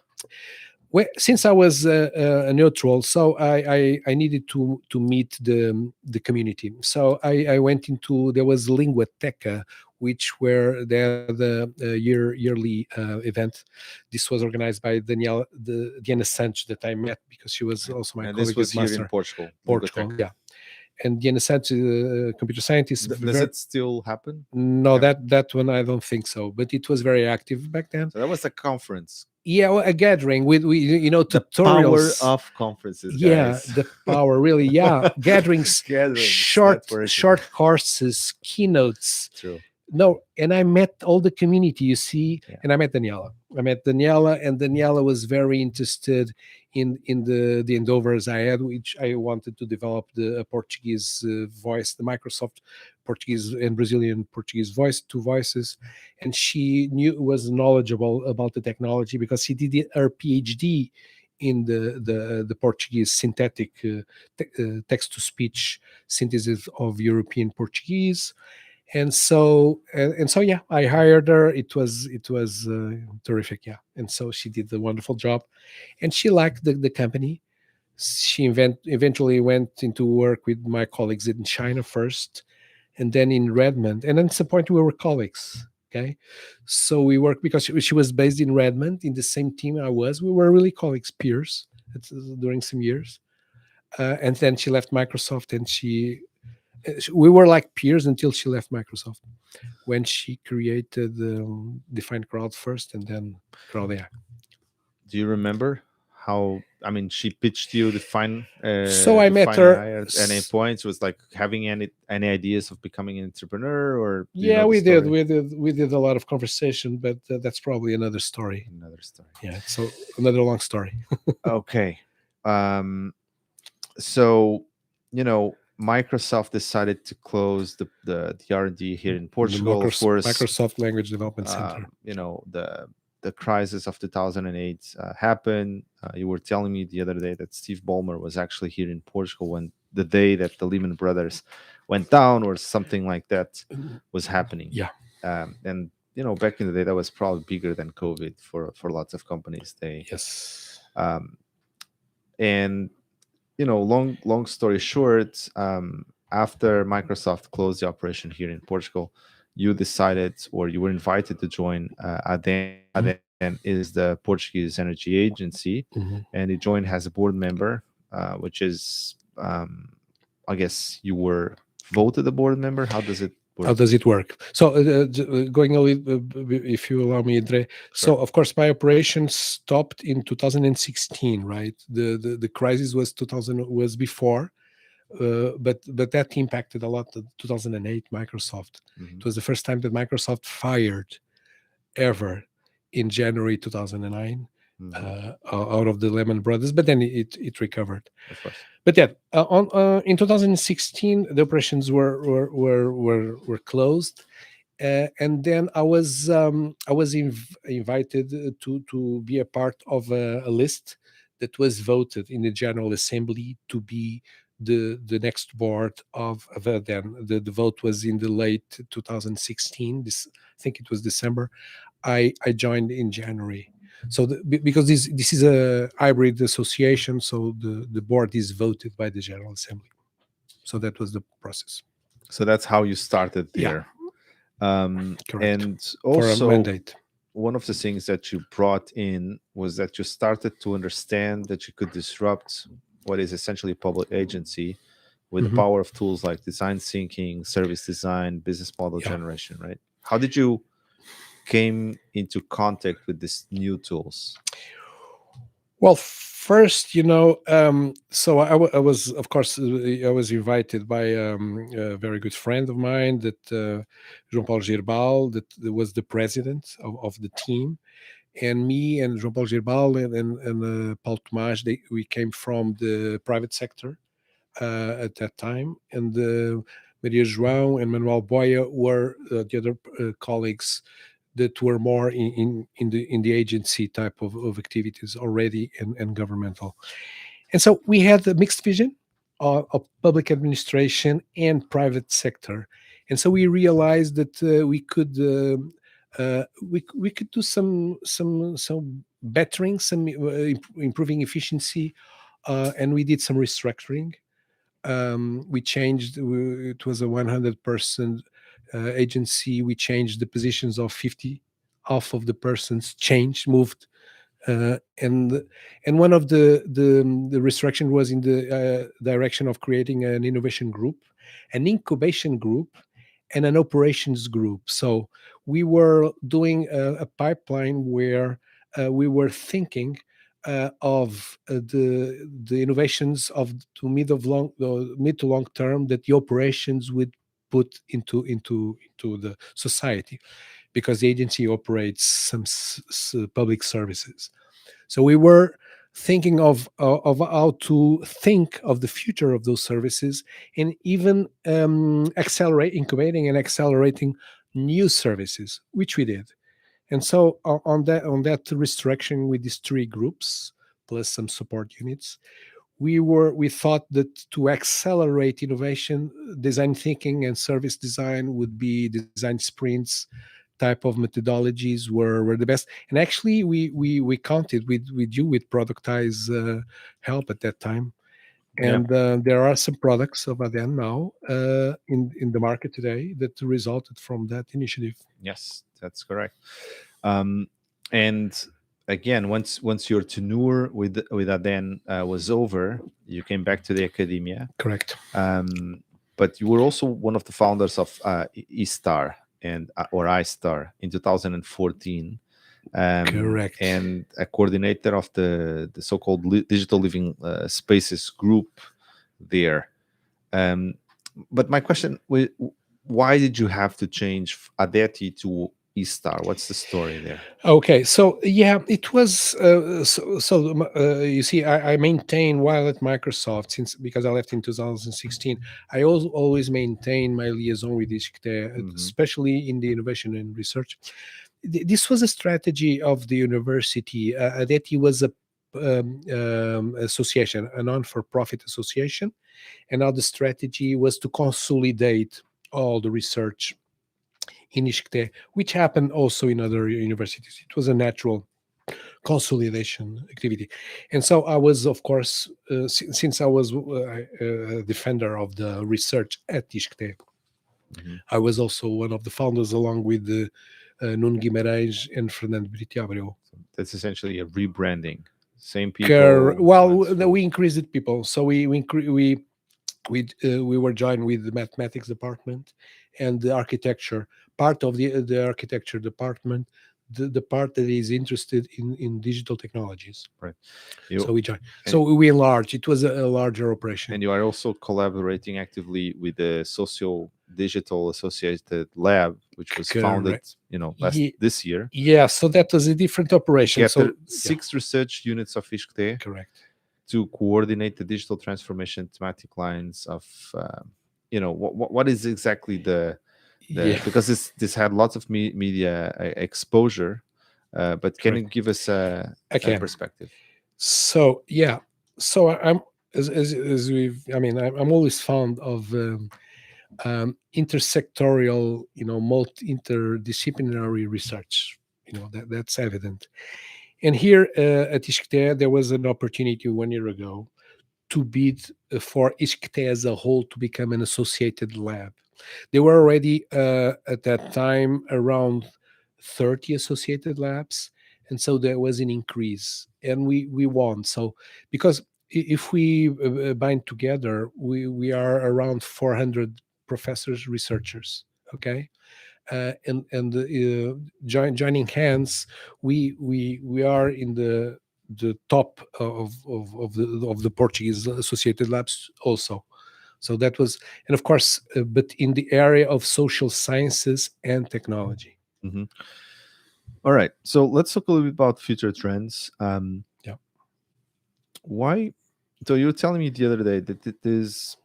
[SPEAKER 2] since I was a neutral, so I needed to meet the community. So I went into, there was Linguateca, which were the yearly event. This was organized by Diana Santos, that I met because she was
[SPEAKER 1] Right.
[SPEAKER 2] also my
[SPEAKER 1] And this
[SPEAKER 2] colleague
[SPEAKER 1] was
[SPEAKER 2] at
[SPEAKER 1] here in
[SPEAKER 2] Master
[SPEAKER 1] Portugal,
[SPEAKER 2] Portugal.
[SPEAKER 1] Linguateca.
[SPEAKER 2] Yeah, and Diana Santos, computer scientist.
[SPEAKER 1] Does it still happen?
[SPEAKER 2] No,
[SPEAKER 1] Have
[SPEAKER 2] that one I don't think so, but it was very active back then.
[SPEAKER 1] so that was a conference.
[SPEAKER 2] Yeah, well, a gathering with
[SPEAKER 1] The power
[SPEAKER 2] tutorials.
[SPEAKER 1] of conferences,
[SPEAKER 2] Yeah,
[SPEAKER 1] guys.
[SPEAKER 2] the power, really. Yeah, gatherings,
[SPEAKER 1] Gatherings, networking.
[SPEAKER 2] short courses, keynotes.
[SPEAKER 1] True.
[SPEAKER 2] No, and I met all the community, you see,
[SPEAKER 1] Yeah.
[SPEAKER 2] and I met Daniela. And Daniela was very interested in the endeavors I had, which I wanted to develop the Portuguese voice, the Microsoft Portuguese and Brazilian Portuguese voice, two voices, and she was knowledgeable about the technology because she did her PhD in the Portuguese synthetic text to speech synthesis of European Portuguese. And so yeah, I hired her. It was terrific. Yeah, and so she did a wonderful job, and she liked the company. She eventually went into work with my colleagues in China first, and then in Redmond, and at some point we were colleagues. Okay, so we worked because she was based in Redmond in the same team I was. We were really colleagues, peers during some years, and then she left Microsoft, and we were like peers until she left Microsoft, when she created Define Crowd first, and then Crowd AI.
[SPEAKER 1] Do you remember how? I mean, she pitched you
[SPEAKER 2] So I met
[SPEAKER 1] define
[SPEAKER 2] her.
[SPEAKER 1] AI at any points. Was like having any ideas of becoming an entrepreneur, or do you
[SPEAKER 2] Yeah,
[SPEAKER 1] know the
[SPEAKER 2] we did.
[SPEAKER 1] story?
[SPEAKER 2] We did a lot of conversation, but that's probably another story.
[SPEAKER 1] Another story.
[SPEAKER 2] Yeah, so another long story.
[SPEAKER 1] Okay. Um. So, Microsoft decided to close the R&D here in
[SPEAKER 2] The
[SPEAKER 1] Portugal. Of course,
[SPEAKER 2] Microsoft Language Development Center.
[SPEAKER 1] the crisis of 2008 happened. You were telling me the other day that Steve Ballmer was actually here in Portugal when the day that the Lehman Brothers went down, or something like that was happening.
[SPEAKER 2] Yeah.
[SPEAKER 1] And back in the day, that was probably bigger than COVID for lots of companies.
[SPEAKER 2] Yes.
[SPEAKER 1] Um, and long story short, after Microsoft closed the operation here in Portugal, you decided, or you were invited to join Adeti. Adeti is the Portuguese energy agency,
[SPEAKER 2] Mhm.
[SPEAKER 1] and you joined as a board member, which is, I guess, you were voted a board member. How does it
[SPEAKER 2] How
[SPEAKER 1] work?
[SPEAKER 2] does it work? So, going a little, if you allow me, Andre. So,
[SPEAKER 1] Sure.
[SPEAKER 2] of course, my operation stopped in 2016. Right, the crisis was 2000, was before. but that impacted a lot. The 2008 Microsoft. It
[SPEAKER 1] Mhm.
[SPEAKER 2] was the first time that Microsoft fired ever in January 2009
[SPEAKER 1] Mhm.
[SPEAKER 2] out of the Lehman Brothers, but then it recovered.
[SPEAKER 1] Of course.
[SPEAKER 2] But yeah, on in 2016 the operations were closed, and then I was invited to be a part of a list that was voted in the General Assembly to be the next board of then. The vote was in the late 2016. This, I think it was December. I joined in January. So because this is a hybrid association, so the board is voted by the General Assembly. So that was the process.
[SPEAKER 1] So that's how you started
[SPEAKER 2] Yeah,
[SPEAKER 1] there.
[SPEAKER 2] correct.
[SPEAKER 1] And
[SPEAKER 2] For a
[SPEAKER 1] also,
[SPEAKER 2] mandate.
[SPEAKER 1] one of the things that you brought in was that you started to understand that you could disrupt what is essentially a public agency with the
[SPEAKER 2] Mhm.
[SPEAKER 1] power of tools like design thinking, service design, business model
[SPEAKER 2] Yeah.
[SPEAKER 1] generation, right? How did you came into contact with these new tools?
[SPEAKER 2] Well, first, so I was, of course, I was invited by a very good friend of mine, that João Paulo Girbal, that was the president of the team, and me and João Paulo Girbal and Paulo Tomás, we came from the private sector at that time, and Maria João and Manuel Boya were the other colleagues that were more in the agency type of activities already, and governmental. And so we had a mixed vision of public administration and private sector. And so we realized that we could do some bettering, some improving efficiency, and we did some restructuring. We changed. It was a 100% agency. We changed the positions of 50. Half of the persons changed, moved, and one of the restriction was in the direction of creating an innovation group, an incubation group, and an operations group. So we were doing a pipeline where we were thinking of the innovations of to mid to long term that the operations would put into the society, because the agency operates some public services. So we were thinking of how to think of the future of those services, and even incubating and accelerating new services, which we did. And so on that restriction with these three groups plus some support units, we thought that to accelerate innovation, design thinking and service design would be design sprints type of methodologies were the best. And actually we counted with you with Productized help at that time.
[SPEAKER 1] Yeah.
[SPEAKER 2] And there are some products of Aden now in the market today that resulted from that initiative.
[SPEAKER 1] Yes, that's correct. Um, and again, once your tenure with Aden was over, you came back to the academia.
[SPEAKER 2] Correct.
[SPEAKER 1] But you were also one of the founders of ESTAR and or ISTAR in 2014,
[SPEAKER 2] Correct.
[SPEAKER 1] and a coordinator of the so-called digital living spaces group there. Um, but my question: why did you have to change Adeti to ESTAR? What's the story there?
[SPEAKER 2] Okay, so yeah, it was you see, I maintain while at Microsoft, since because I left in 2016, I also always maintain my liaison with ISCTE,
[SPEAKER 1] Hmm.
[SPEAKER 2] especially in the innovation and research. This was a strategy of the university. Adeti was a association, a non-for-profit association, and now the strategy was to consolidate all the research in ISCTE, which happened also in other universities. It was a natural consolidation activity. And so I was, of course, since I was a defender of the research at ISCTE,
[SPEAKER 1] Hmm.
[SPEAKER 2] I was also one of the founders, along with Nuno Guimarães and Fernando Brito Abreu.
[SPEAKER 1] That's essentially a rebranding. Same people.
[SPEAKER 2] Well,
[SPEAKER 1] Went through.
[SPEAKER 2] we increased it, people. So we were joined with the mathematics department and the architecture part of the architecture department the part that is interested in digital technologies.
[SPEAKER 1] Right.
[SPEAKER 2] So
[SPEAKER 1] You
[SPEAKER 2] we joined.
[SPEAKER 1] and,
[SPEAKER 2] So we enlarged. It was a larger operation.
[SPEAKER 1] and you are also collaborating actively with the Social Digital Associated Lab, which was founded,
[SPEAKER 2] Correct.
[SPEAKER 1] this year.
[SPEAKER 2] Yeah. So that was a different operation. So
[SPEAKER 1] Gathered 6 research units of ISCTE
[SPEAKER 2] correct.
[SPEAKER 1] to coordinate the digital transformation thematic lines of, what is exactly the
[SPEAKER 2] Yeah.
[SPEAKER 1] because this had lots of media exposure, but can you
[SPEAKER 2] Correct.
[SPEAKER 1] give us
[SPEAKER 2] I
[SPEAKER 1] a
[SPEAKER 2] can.
[SPEAKER 1] perspective?
[SPEAKER 2] So yeah. So I'm as we've. I mean, I'm always fond of intersectorial, interdisciplinary research. That's evident. And here at ISCTE, there was an opportunity 1 year ago to bid for ISCTE as a whole to become an associated lab. There were already at that time around 30 associated labs, and so there was an increase, and we won. So because if we bind together, we are around 400 professors, researchers. Okay, joining hands, we are in the top of the Portuguese associated labs also. So that was, and of course, but in the area of social sciences and technology.
[SPEAKER 1] Mhm. All right, so let's talk a little bit about future trends.
[SPEAKER 2] Yeah.
[SPEAKER 1] Why? So you were telling me the other day that it is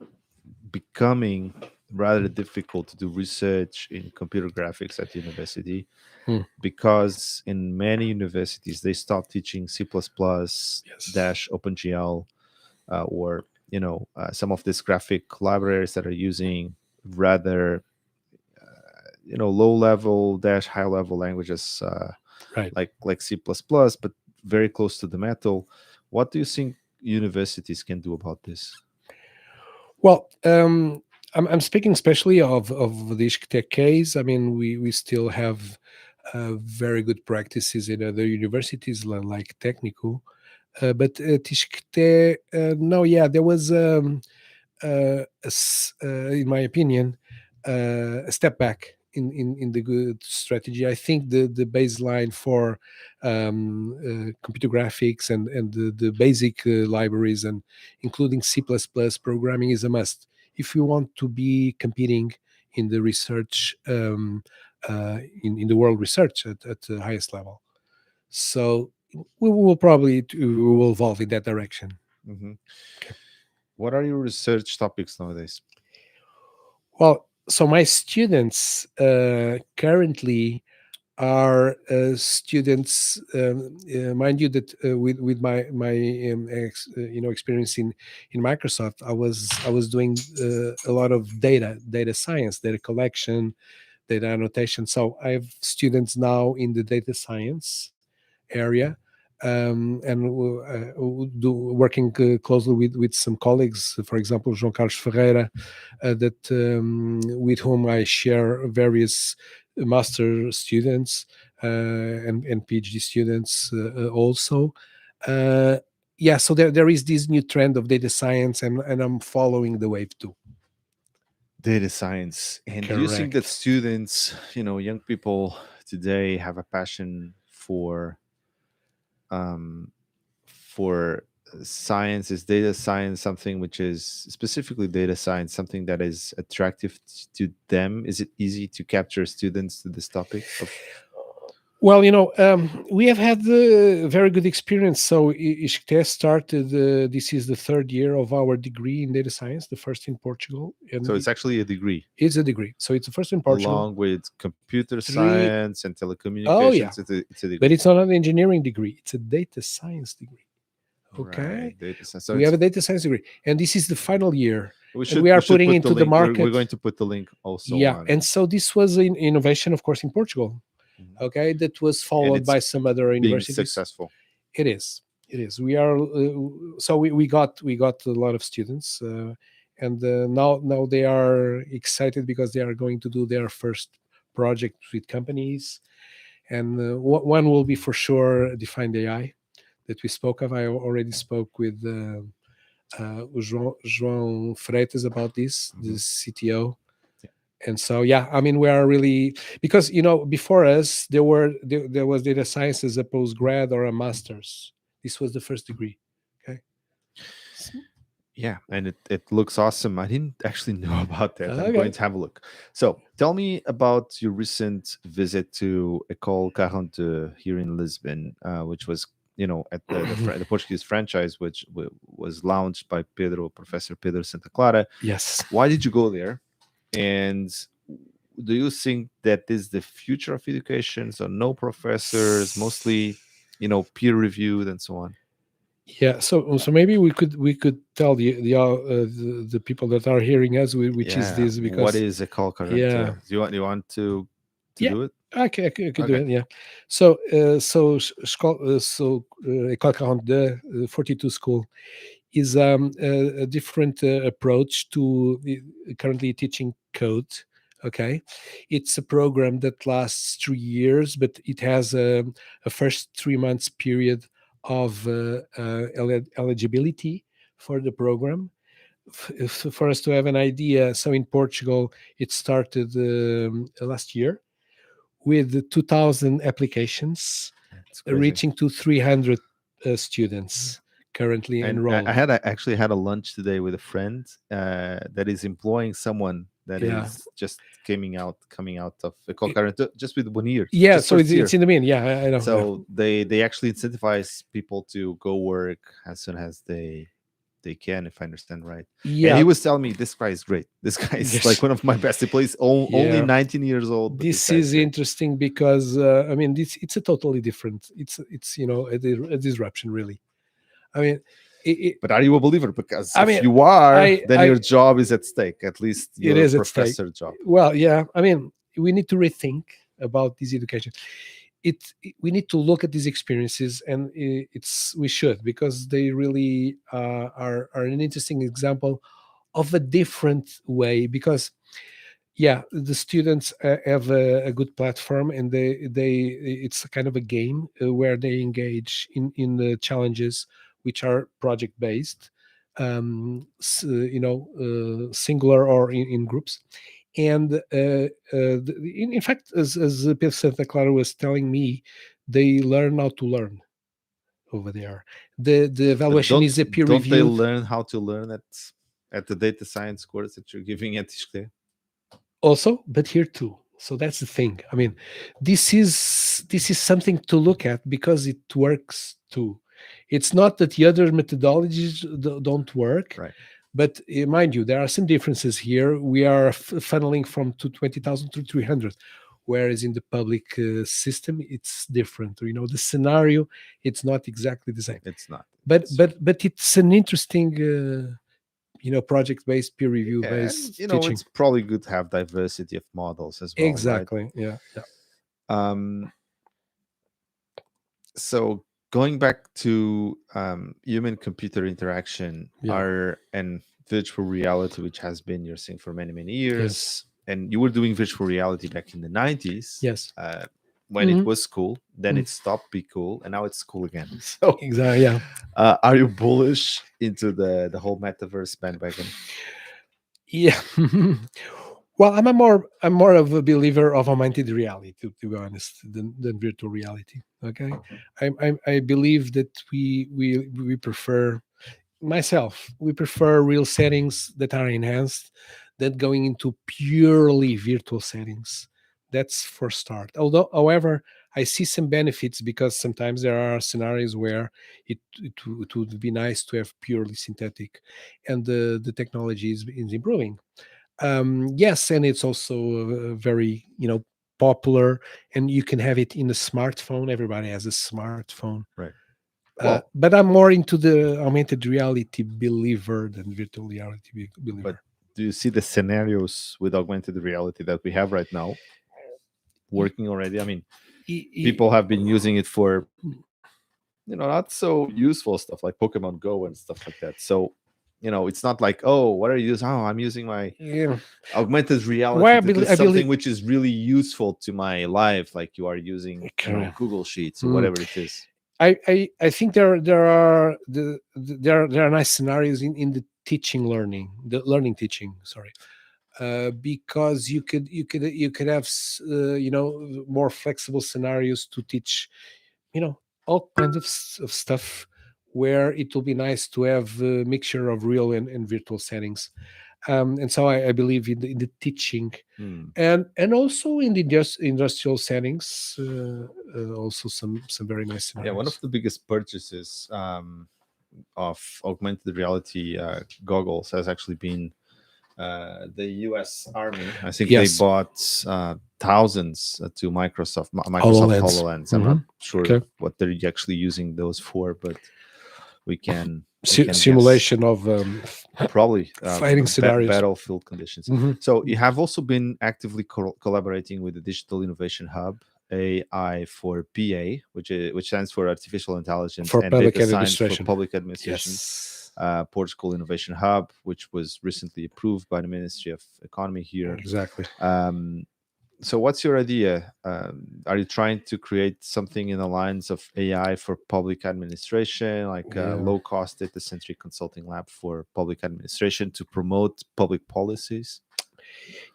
[SPEAKER 1] becoming rather difficult to do research in computer graphics at university,
[SPEAKER 2] Hmm.
[SPEAKER 1] because in many universities they start teaching C++
[SPEAKER 2] Yes.
[SPEAKER 1] dash OpenGL, or some of these graphic libraries that are using rather low level dash high level languages,
[SPEAKER 2] Right.
[SPEAKER 1] like C++, but very close to the metal. What do you think universities can do about this?
[SPEAKER 2] Well, I'm speaking especially of the ISCTE case. I mean, we still have very good practices in other universities like Technical, but at ISCTE, no, yeah, there was in my opinion, a step back in the good strategy. I think the baseline for computer graphics and the basic libraries, and including C++ programming, is a must if you want to be competing in the research, in the world research at the highest level. So we will probably we will evolve in that direction.
[SPEAKER 1] Mhm.
[SPEAKER 2] Okay.
[SPEAKER 1] What are your research topics nowadays?
[SPEAKER 2] Well, so my students currently are students. Mind you that with my experience in Microsoft, I was doing a lot of data science, data collection, data annotation. So I have students now in the data science area, and working closely with some colleagues, for example, João Carlos Ferreira, that with whom I share various master students and PhD students also. Yeah, so there is this new trend of data science, and I'm following the wave too.
[SPEAKER 1] Data science. And do you think that
[SPEAKER 2] Correct.
[SPEAKER 1] students, young people today have a passion um, for science? Is data science something which is specifically data science, something that is attractive to them? Is it easy to capture students to this topic of?
[SPEAKER 2] Well, we have had very good experience. So ISCTE started, this is the third year of our degree in data science, the first in Portugal. And
[SPEAKER 1] So it's actually a degree
[SPEAKER 2] it's a degree. So it's the first in Portugal.
[SPEAKER 1] along with computer
[SPEAKER 2] Three,
[SPEAKER 1] science and
[SPEAKER 2] oh yeah,
[SPEAKER 1] telecommunications. It's a
[SPEAKER 2] but
[SPEAKER 1] degree.
[SPEAKER 2] it's not an engineering degree. It's a data science degree.
[SPEAKER 1] Right,
[SPEAKER 2] Okay.
[SPEAKER 1] data science. So
[SPEAKER 2] We
[SPEAKER 1] it's
[SPEAKER 2] have a data science degree. And this is the final year.
[SPEAKER 1] we
[SPEAKER 2] And
[SPEAKER 1] should
[SPEAKER 2] we
[SPEAKER 1] we
[SPEAKER 2] are
[SPEAKER 1] should
[SPEAKER 2] putting
[SPEAKER 1] put the
[SPEAKER 2] into the
[SPEAKER 1] link. We're
[SPEAKER 2] market.
[SPEAKER 1] going to put the link also
[SPEAKER 2] Yeah.
[SPEAKER 1] on.
[SPEAKER 2] And so this was an innovation, of course, in Portugal.
[SPEAKER 1] Mhm.
[SPEAKER 2] Okay. That was
[SPEAKER 1] And
[SPEAKER 2] followed
[SPEAKER 1] it's
[SPEAKER 2] by some other
[SPEAKER 1] being
[SPEAKER 2] universities.
[SPEAKER 1] successful.
[SPEAKER 2] It is. It is. We are. So we got a lot of students, and now they are excited because they are going to do their first project with companies, and one will be for sure defined AI that we spoke of. I already spoke with João Freitas about this, the
[SPEAKER 1] Mhm.
[SPEAKER 2] CTO. And so, yeah, I mean, we are really, because before us there was data science as a postgrad or a master's. This was the first degree. Okay. S-
[SPEAKER 1] Yeah, and it looks awesome. I didn't actually know about that. I'm going
[SPEAKER 2] okay.
[SPEAKER 1] to have a look. So tell me about your recent visit to École 42 here in Lisbon, which was at the Portuguese franchise, which was launched by Professor Pedro Santa Clara.
[SPEAKER 2] Yes.
[SPEAKER 1] Why did you go there? And do you think that is the future of education? So no professors, mostly peer reviewed and so on.
[SPEAKER 2] Yeah, so maybe we could tell the people that are hearing us which is
[SPEAKER 1] Yeah.
[SPEAKER 2] this,
[SPEAKER 1] What
[SPEAKER 2] because
[SPEAKER 1] is a call current?
[SPEAKER 2] yeah,
[SPEAKER 1] Do you want to
[SPEAKER 2] yeah,
[SPEAKER 1] do it?
[SPEAKER 2] I could do
[SPEAKER 1] Okay.
[SPEAKER 2] it. Yeah, so École 42, 42 school is a different approach to currently teaching code. Okay, it's a program that lasts 3 years, but it has a first 3 months period of eligibility for the program. For us to have an idea, so in Portugal, it started last year with 2,000 applications,
[SPEAKER 1] It's crazy.
[SPEAKER 2] reaching to 300 students currently
[SPEAKER 1] And I
[SPEAKER 2] enrolled.
[SPEAKER 1] actually had a lunch today with a friend that is employing someone that
[SPEAKER 2] Yeah.
[SPEAKER 1] is just coming out of a call current just with 1 year,
[SPEAKER 2] Yeah,
[SPEAKER 1] just
[SPEAKER 2] so
[SPEAKER 1] first
[SPEAKER 2] it's
[SPEAKER 1] year.
[SPEAKER 2] in the mean. Yeah, I know. Yeah.
[SPEAKER 1] So they actually incentivize people to go work as soon as they can, if I understand right. And he
[SPEAKER 2] Yeah.
[SPEAKER 1] was telling me this guy is great. This guy is like
[SPEAKER 2] Yes.
[SPEAKER 1] one of my best. He plays only
[SPEAKER 2] Yeah.
[SPEAKER 1] 19 years old, but this
[SPEAKER 2] This
[SPEAKER 1] guy is
[SPEAKER 2] is
[SPEAKER 1] great.
[SPEAKER 2] interesting because I mean, it's a totally different. It's a disruption, really. I mean,
[SPEAKER 1] But are you a believer? Because
[SPEAKER 2] I
[SPEAKER 1] if
[SPEAKER 2] mean,
[SPEAKER 1] you are, then
[SPEAKER 2] I
[SPEAKER 1] your job is at stake, at least
[SPEAKER 2] it
[SPEAKER 1] your
[SPEAKER 2] is at stake.
[SPEAKER 1] professor job.
[SPEAKER 2] Well, yeah. I mean, we need to rethink about this education. We need to look at these experiences, and it's we should, because they really are an interesting example of a different way. Because yeah, the students have a good platform, and they it's a kind of a game where they engage in the challenges which are project based, singular or in groups. And in fact, as Pedro Santa Clara was telling me, they learn how to learn over there. The
[SPEAKER 1] But
[SPEAKER 2] evaluation
[SPEAKER 1] don't
[SPEAKER 2] is a peer
[SPEAKER 1] don't they
[SPEAKER 2] reviewed
[SPEAKER 1] learn how to learn at the data science course that you're giving at ISCTE?
[SPEAKER 2] also, but here too. So that's the thing. I mean, this is something to look at because it works too. It's not that the other methodologies don't work,
[SPEAKER 1] Right.
[SPEAKER 2] but mind you, there are some differences here. We are funneling from to 20,000 to 300, whereas in the public system it's different. The scenario, it's not exactly the same.
[SPEAKER 1] It's not.
[SPEAKER 2] But
[SPEAKER 1] It's
[SPEAKER 2] but but it's an interesting project based, peer review
[SPEAKER 1] yeah, and
[SPEAKER 2] based teaching.
[SPEAKER 1] it's probably good to have diversity of models as well, right?
[SPEAKER 2] Exactly. Yeah. Yeah.
[SPEAKER 1] Um, so going back to human computer interaction
[SPEAKER 2] Yeah.
[SPEAKER 1] are and virtual reality, which has been your thing for many, many
[SPEAKER 2] Yes.
[SPEAKER 1] years, and you were doing virtual reality back in the 90s,
[SPEAKER 2] Yes.
[SPEAKER 1] when it
[SPEAKER 2] Hmm.
[SPEAKER 1] was cool, then it stopped be cool, and now it's cool again. So
[SPEAKER 2] Exactly. Yeah.
[SPEAKER 1] are you bullish into the whole metaverse bandwagon?
[SPEAKER 2] Yeah. Well, I'm more of a believer of augmented reality, to be honest, than virtual reality. Okay, I believe that we prefer, myself, we prefer real settings that are enhanced than going into purely virtual settings. That's for start. Although, however, I see some benefits, because sometimes there are scenarios where it would be nice to have purely synthetic, and the technology is improving. Yes, and it's also very popular, and you can have it in a smartphone. Everybody has a smartphone.
[SPEAKER 1] Right. Well,
[SPEAKER 2] But I'm more into the augmented reality believer than virtual reality
[SPEAKER 1] but
[SPEAKER 2] believer.
[SPEAKER 1] do you see the scenarios with augmented reality that we have right now
[SPEAKER 2] Y-
[SPEAKER 1] working already? I mean,
[SPEAKER 2] y-
[SPEAKER 1] people have been using it for not so useful stuff like Pokemon Go and stuff like that. So it's not like, oh, what are you using? Oh, I'm using my
[SPEAKER 2] yeah.
[SPEAKER 1] augmented
[SPEAKER 2] Why
[SPEAKER 1] reality to do
[SPEAKER 2] I
[SPEAKER 1] something
[SPEAKER 2] believe.
[SPEAKER 1] which is really useful to my life, like you are using
[SPEAKER 2] Okay.
[SPEAKER 1] Google Sheets or
[SPEAKER 2] Mm.
[SPEAKER 1] whatever it is.
[SPEAKER 2] I think there are nice scenarios in the teaching learning, the learning teaching. Sorry, because you could have more flexible scenarios to teach, all kinds of stuff, where it will be nice to have a mixture of real and virtual settings. And so I believe in the teaching,
[SPEAKER 1] Hmm.
[SPEAKER 2] and also in the industrial settings, also some very nice
[SPEAKER 1] Yeah, one of
[SPEAKER 2] scenarios.
[SPEAKER 1] the biggest purchases of augmented reality goggles has actually been the U.S. Army. I think they
[SPEAKER 2] Yes,
[SPEAKER 1] bought thousands to Microsoft
[SPEAKER 2] HoloLens.
[SPEAKER 1] HoloLens. I'm
[SPEAKER 2] Hmm.
[SPEAKER 1] not sure
[SPEAKER 2] Okay.
[SPEAKER 1] what they're actually using those for, but we can guess
[SPEAKER 2] Simulation of
[SPEAKER 1] probably
[SPEAKER 2] fighting scenarios.
[SPEAKER 1] battlefield conditions.
[SPEAKER 2] Hmm.
[SPEAKER 1] So you have also been actively collaborating with the Digital Innovation Hub, AI for PA, which stands for Artificial Intelligence
[SPEAKER 2] For
[SPEAKER 1] and
[SPEAKER 2] public
[SPEAKER 1] Data Science for
[SPEAKER 2] administration.
[SPEAKER 1] Public Administration.
[SPEAKER 2] Yes,
[SPEAKER 1] Portugal Innovation Hub, which was recently approved by the Ministry of Economy here.
[SPEAKER 2] exactly.
[SPEAKER 1] Um, so, what's your idea? Are you trying to create something in the lines of AI for public administration, like a
[SPEAKER 2] Yeah.
[SPEAKER 1] low-cost data-centric consulting lab for public administration to promote public policies?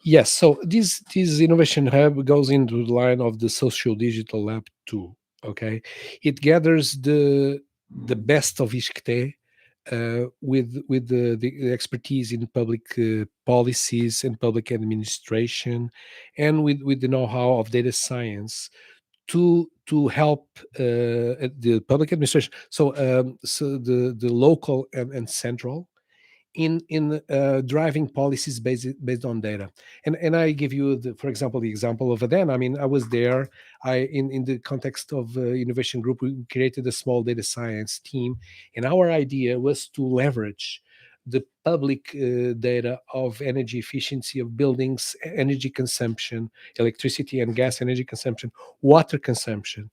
[SPEAKER 2] Yes. So this innovation hub goes into the line of the social digital lab too. Okay, it gathers the best of ISCTE, with the expertise in public policies and public administration, and with the know-how of data science, to help the public administration. So the local and central in driving policies based on data. And I give you, for example, the example of Aden. I mean, I was there. In the context of innovation group, we created a small data science team, and our idea was to leverage the public data of energy efficiency of buildings, energy consumption, electricity and gas energy consumption, water consumption,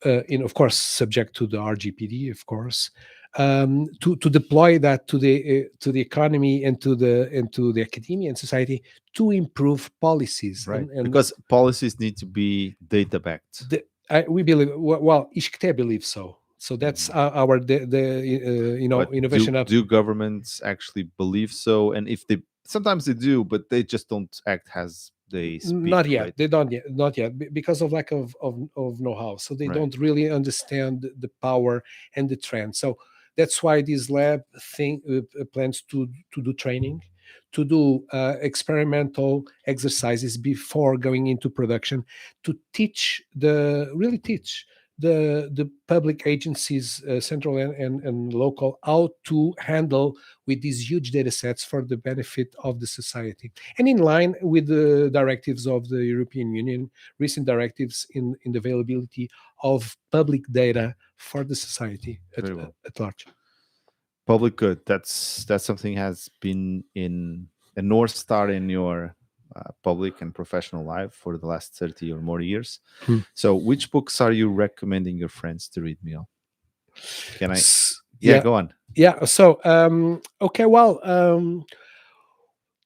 [SPEAKER 2] of course, subject to the RGPD, of course, to deploy that to the economy and to the academia and society, to improve policies.
[SPEAKER 1] Right,
[SPEAKER 2] And
[SPEAKER 1] because policies need to be data backed.
[SPEAKER 2] we believe, well, ISCTE believes so. So that's
[SPEAKER 1] Mhm.
[SPEAKER 2] our the
[SPEAKER 1] But
[SPEAKER 2] innovation hub.
[SPEAKER 1] do governments actually believe so? And if they sometimes they do, but they just don't act as they speak,
[SPEAKER 2] Not yet.
[SPEAKER 1] right?
[SPEAKER 2] They don't yet, not yet, because of lack of know-how. So they
[SPEAKER 1] Right.
[SPEAKER 2] don't really understand the power and the trend. So that's why this lab thing plans to do training, to do experimental exercises before going into production, to really teach the public agencies, central and local, how to handle with these huge data sets for the benefit of the society, and in line with the directives of the European Union, recent directives in the availability of public data for the society at,
[SPEAKER 1] Very well.
[SPEAKER 2] at large.
[SPEAKER 1] Public good. That's something has been in a north star in your public and professional life for the last 30 or more years.
[SPEAKER 2] Hmm.
[SPEAKER 1] So, which books are you recommending your friends to read, Miguel? Can I? Yeah,
[SPEAKER 2] Yeah,
[SPEAKER 1] go on.
[SPEAKER 2] yeah. So, okay, well,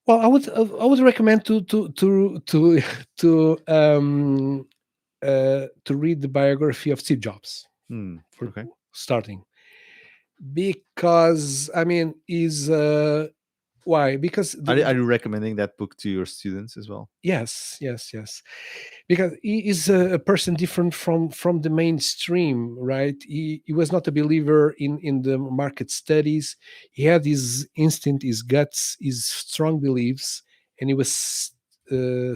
[SPEAKER 2] I would recommend to read the biography of Steve Jobs
[SPEAKER 1] Hmm.
[SPEAKER 2] for
[SPEAKER 1] Okay.
[SPEAKER 2] starting, because I mean, is why? Because
[SPEAKER 1] Are you recommending that book to your students as well?
[SPEAKER 2] yes, yes, yes, because he is a person different from the mainstream, right? He was not a believer in the market studies. He had his instinct, his guts, his strong beliefs, and he was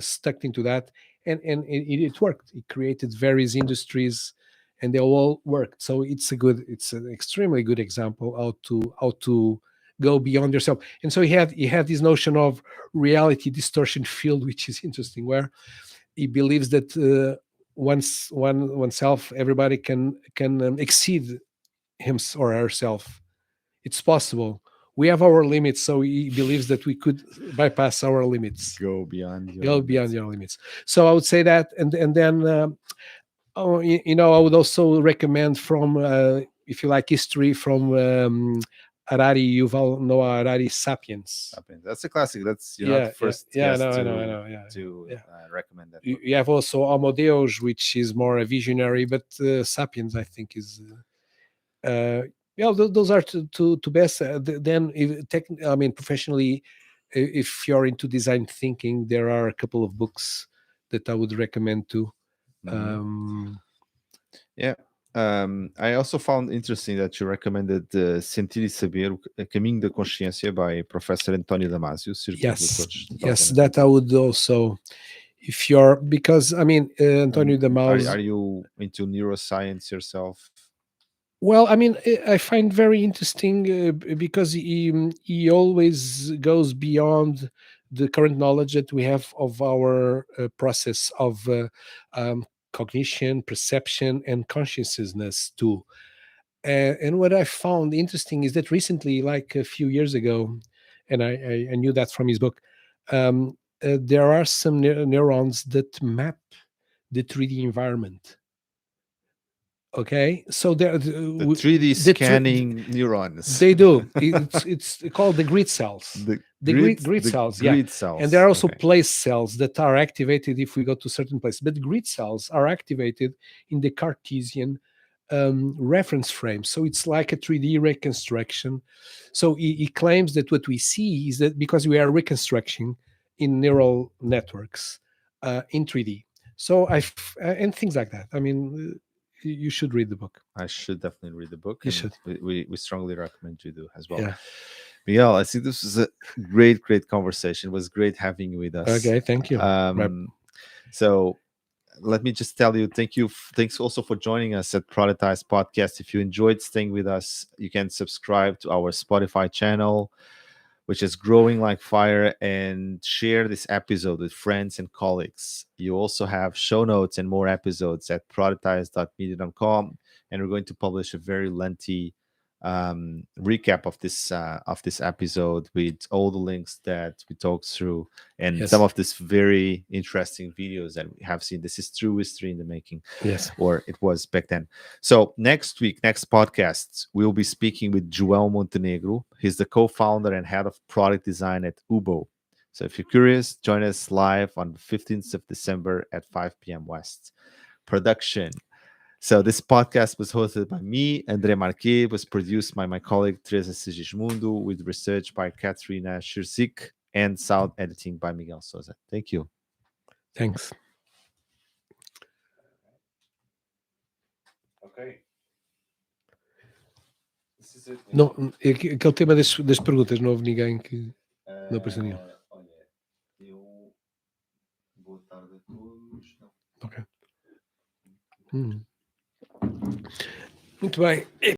[SPEAKER 2] stuck into that, and it worked. He created various industries, and they all worked. So it's an extremely good example how to go beyond yourself. And so he had this notion of reality distortion field, which is interesting, where he believes that oneself, everybody can exceed him or herself. It's possible. We have our limits, so he believes that we could bypass our limits,
[SPEAKER 1] Go beyond your
[SPEAKER 2] go beyond
[SPEAKER 1] limits.
[SPEAKER 2] your limits. So I would say that, and then I would also recommend from, if you like history, from Harari, Yuval Noah Harari, Sapiens.
[SPEAKER 1] That's a classic. That's you're not the
[SPEAKER 2] Yeah, yeah,
[SPEAKER 1] first
[SPEAKER 2] yeah. I
[SPEAKER 1] guest
[SPEAKER 2] know, I know, I
[SPEAKER 1] to
[SPEAKER 2] know. Yeah,
[SPEAKER 1] to
[SPEAKER 2] yeah.
[SPEAKER 1] recommend that
[SPEAKER 2] You
[SPEAKER 1] book.
[SPEAKER 2] you have also Amadeus, which is more a visionary, but Sapiens, I think, is. Uh, yeah, those are two best. Then, I mean, professionally, if you're into design thinking, there are a couple of books that I would recommend too.
[SPEAKER 1] Yeah. I also found interesting that you recommended Sentir e Saber, O Caminho da Consciência by Professor António Damasio, Círculo de Leitores
[SPEAKER 2] Yes, that I
[SPEAKER 1] 2020.
[SPEAKER 2] would also, if you're, because I mean, Antonio Damasio.
[SPEAKER 1] Are you into neuroscience yourself?
[SPEAKER 2] Well, I mean, I find very interesting because he always goes beyond the current knowledge that we have of our process of cognition, perception, and consciousness too. And what I found interesting is that recently, like a few years ago, and I knew that from his book, there are some neurons that map the 3D environment. Okay, so
[SPEAKER 1] The 3D scanning neurons.
[SPEAKER 2] They do. It's called the grid cells.
[SPEAKER 1] The
[SPEAKER 2] Grid cells,
[SPEAKER 1] grid
[SPEAKER 2] yeah.
[SPEAKER 1] cells.
[SPEAKER 2] And there are also
[SPEAKER 1] Okay.
[SPEAKER 2] place cells that are activated if we go to certain place. But grid cells are activated in the Cartesian reference frame. So it's like a 3D reconstruction. So he claims that what we see is that because we are reconstructing in neural networks in 3D. So and things like that. I mean, you should read the book.
[SPEAKER 1] I should definitely read the book.
[SPEAKER 2] You should.
[SPEAKER 1] We strongly recommend you do as well.
[SPEAKER 2] Yeah.
[SPEAKER 1] Miguel, I think this was a great conversation. It was great having you with us.
[SPEAKER 2] Okay, thank you.
[SPEAKER 1] So let me just tell you, thanks also for joining us at Productized Podcast. If you enjoyed staying with us, you can subscribe to our Spotify channel, which is growing like fire, and share this episode with friends and colleagues. You also have show notes and more episodes at productized.media.com, and we're going to publish a very lengthy recap of this episode with all the links that we talked through, and some of these very interesting videos that we have seen. This is true history in the making.
[SPEAKER 2] Yes.
[SPEAKER 1] Or it was back then. So next podcast, we'll be speaking with João Montenegro. He's the co-founder and head of product design at Ubo. So if you're curious, join us live on the 15th of December at 5 p.m. West. Production. So this podcast was hosted by me, André Marquet, was produced by my colleague Teresa Sigismundo, with research by Katrina Shirsik, and sound editing by Miguel Souza. Thank you.
[SPEAKER 2] Thanks.
[SPEAKER 1] Okay.
[SPEAKER 2] Não, aquele tema das perguntas, não houve ninguém que não apareceu nenhum.
[SPEAKER 1] Olha, eu boa tarde a todos.
[SPEAKER 2] Ok. Muito bem.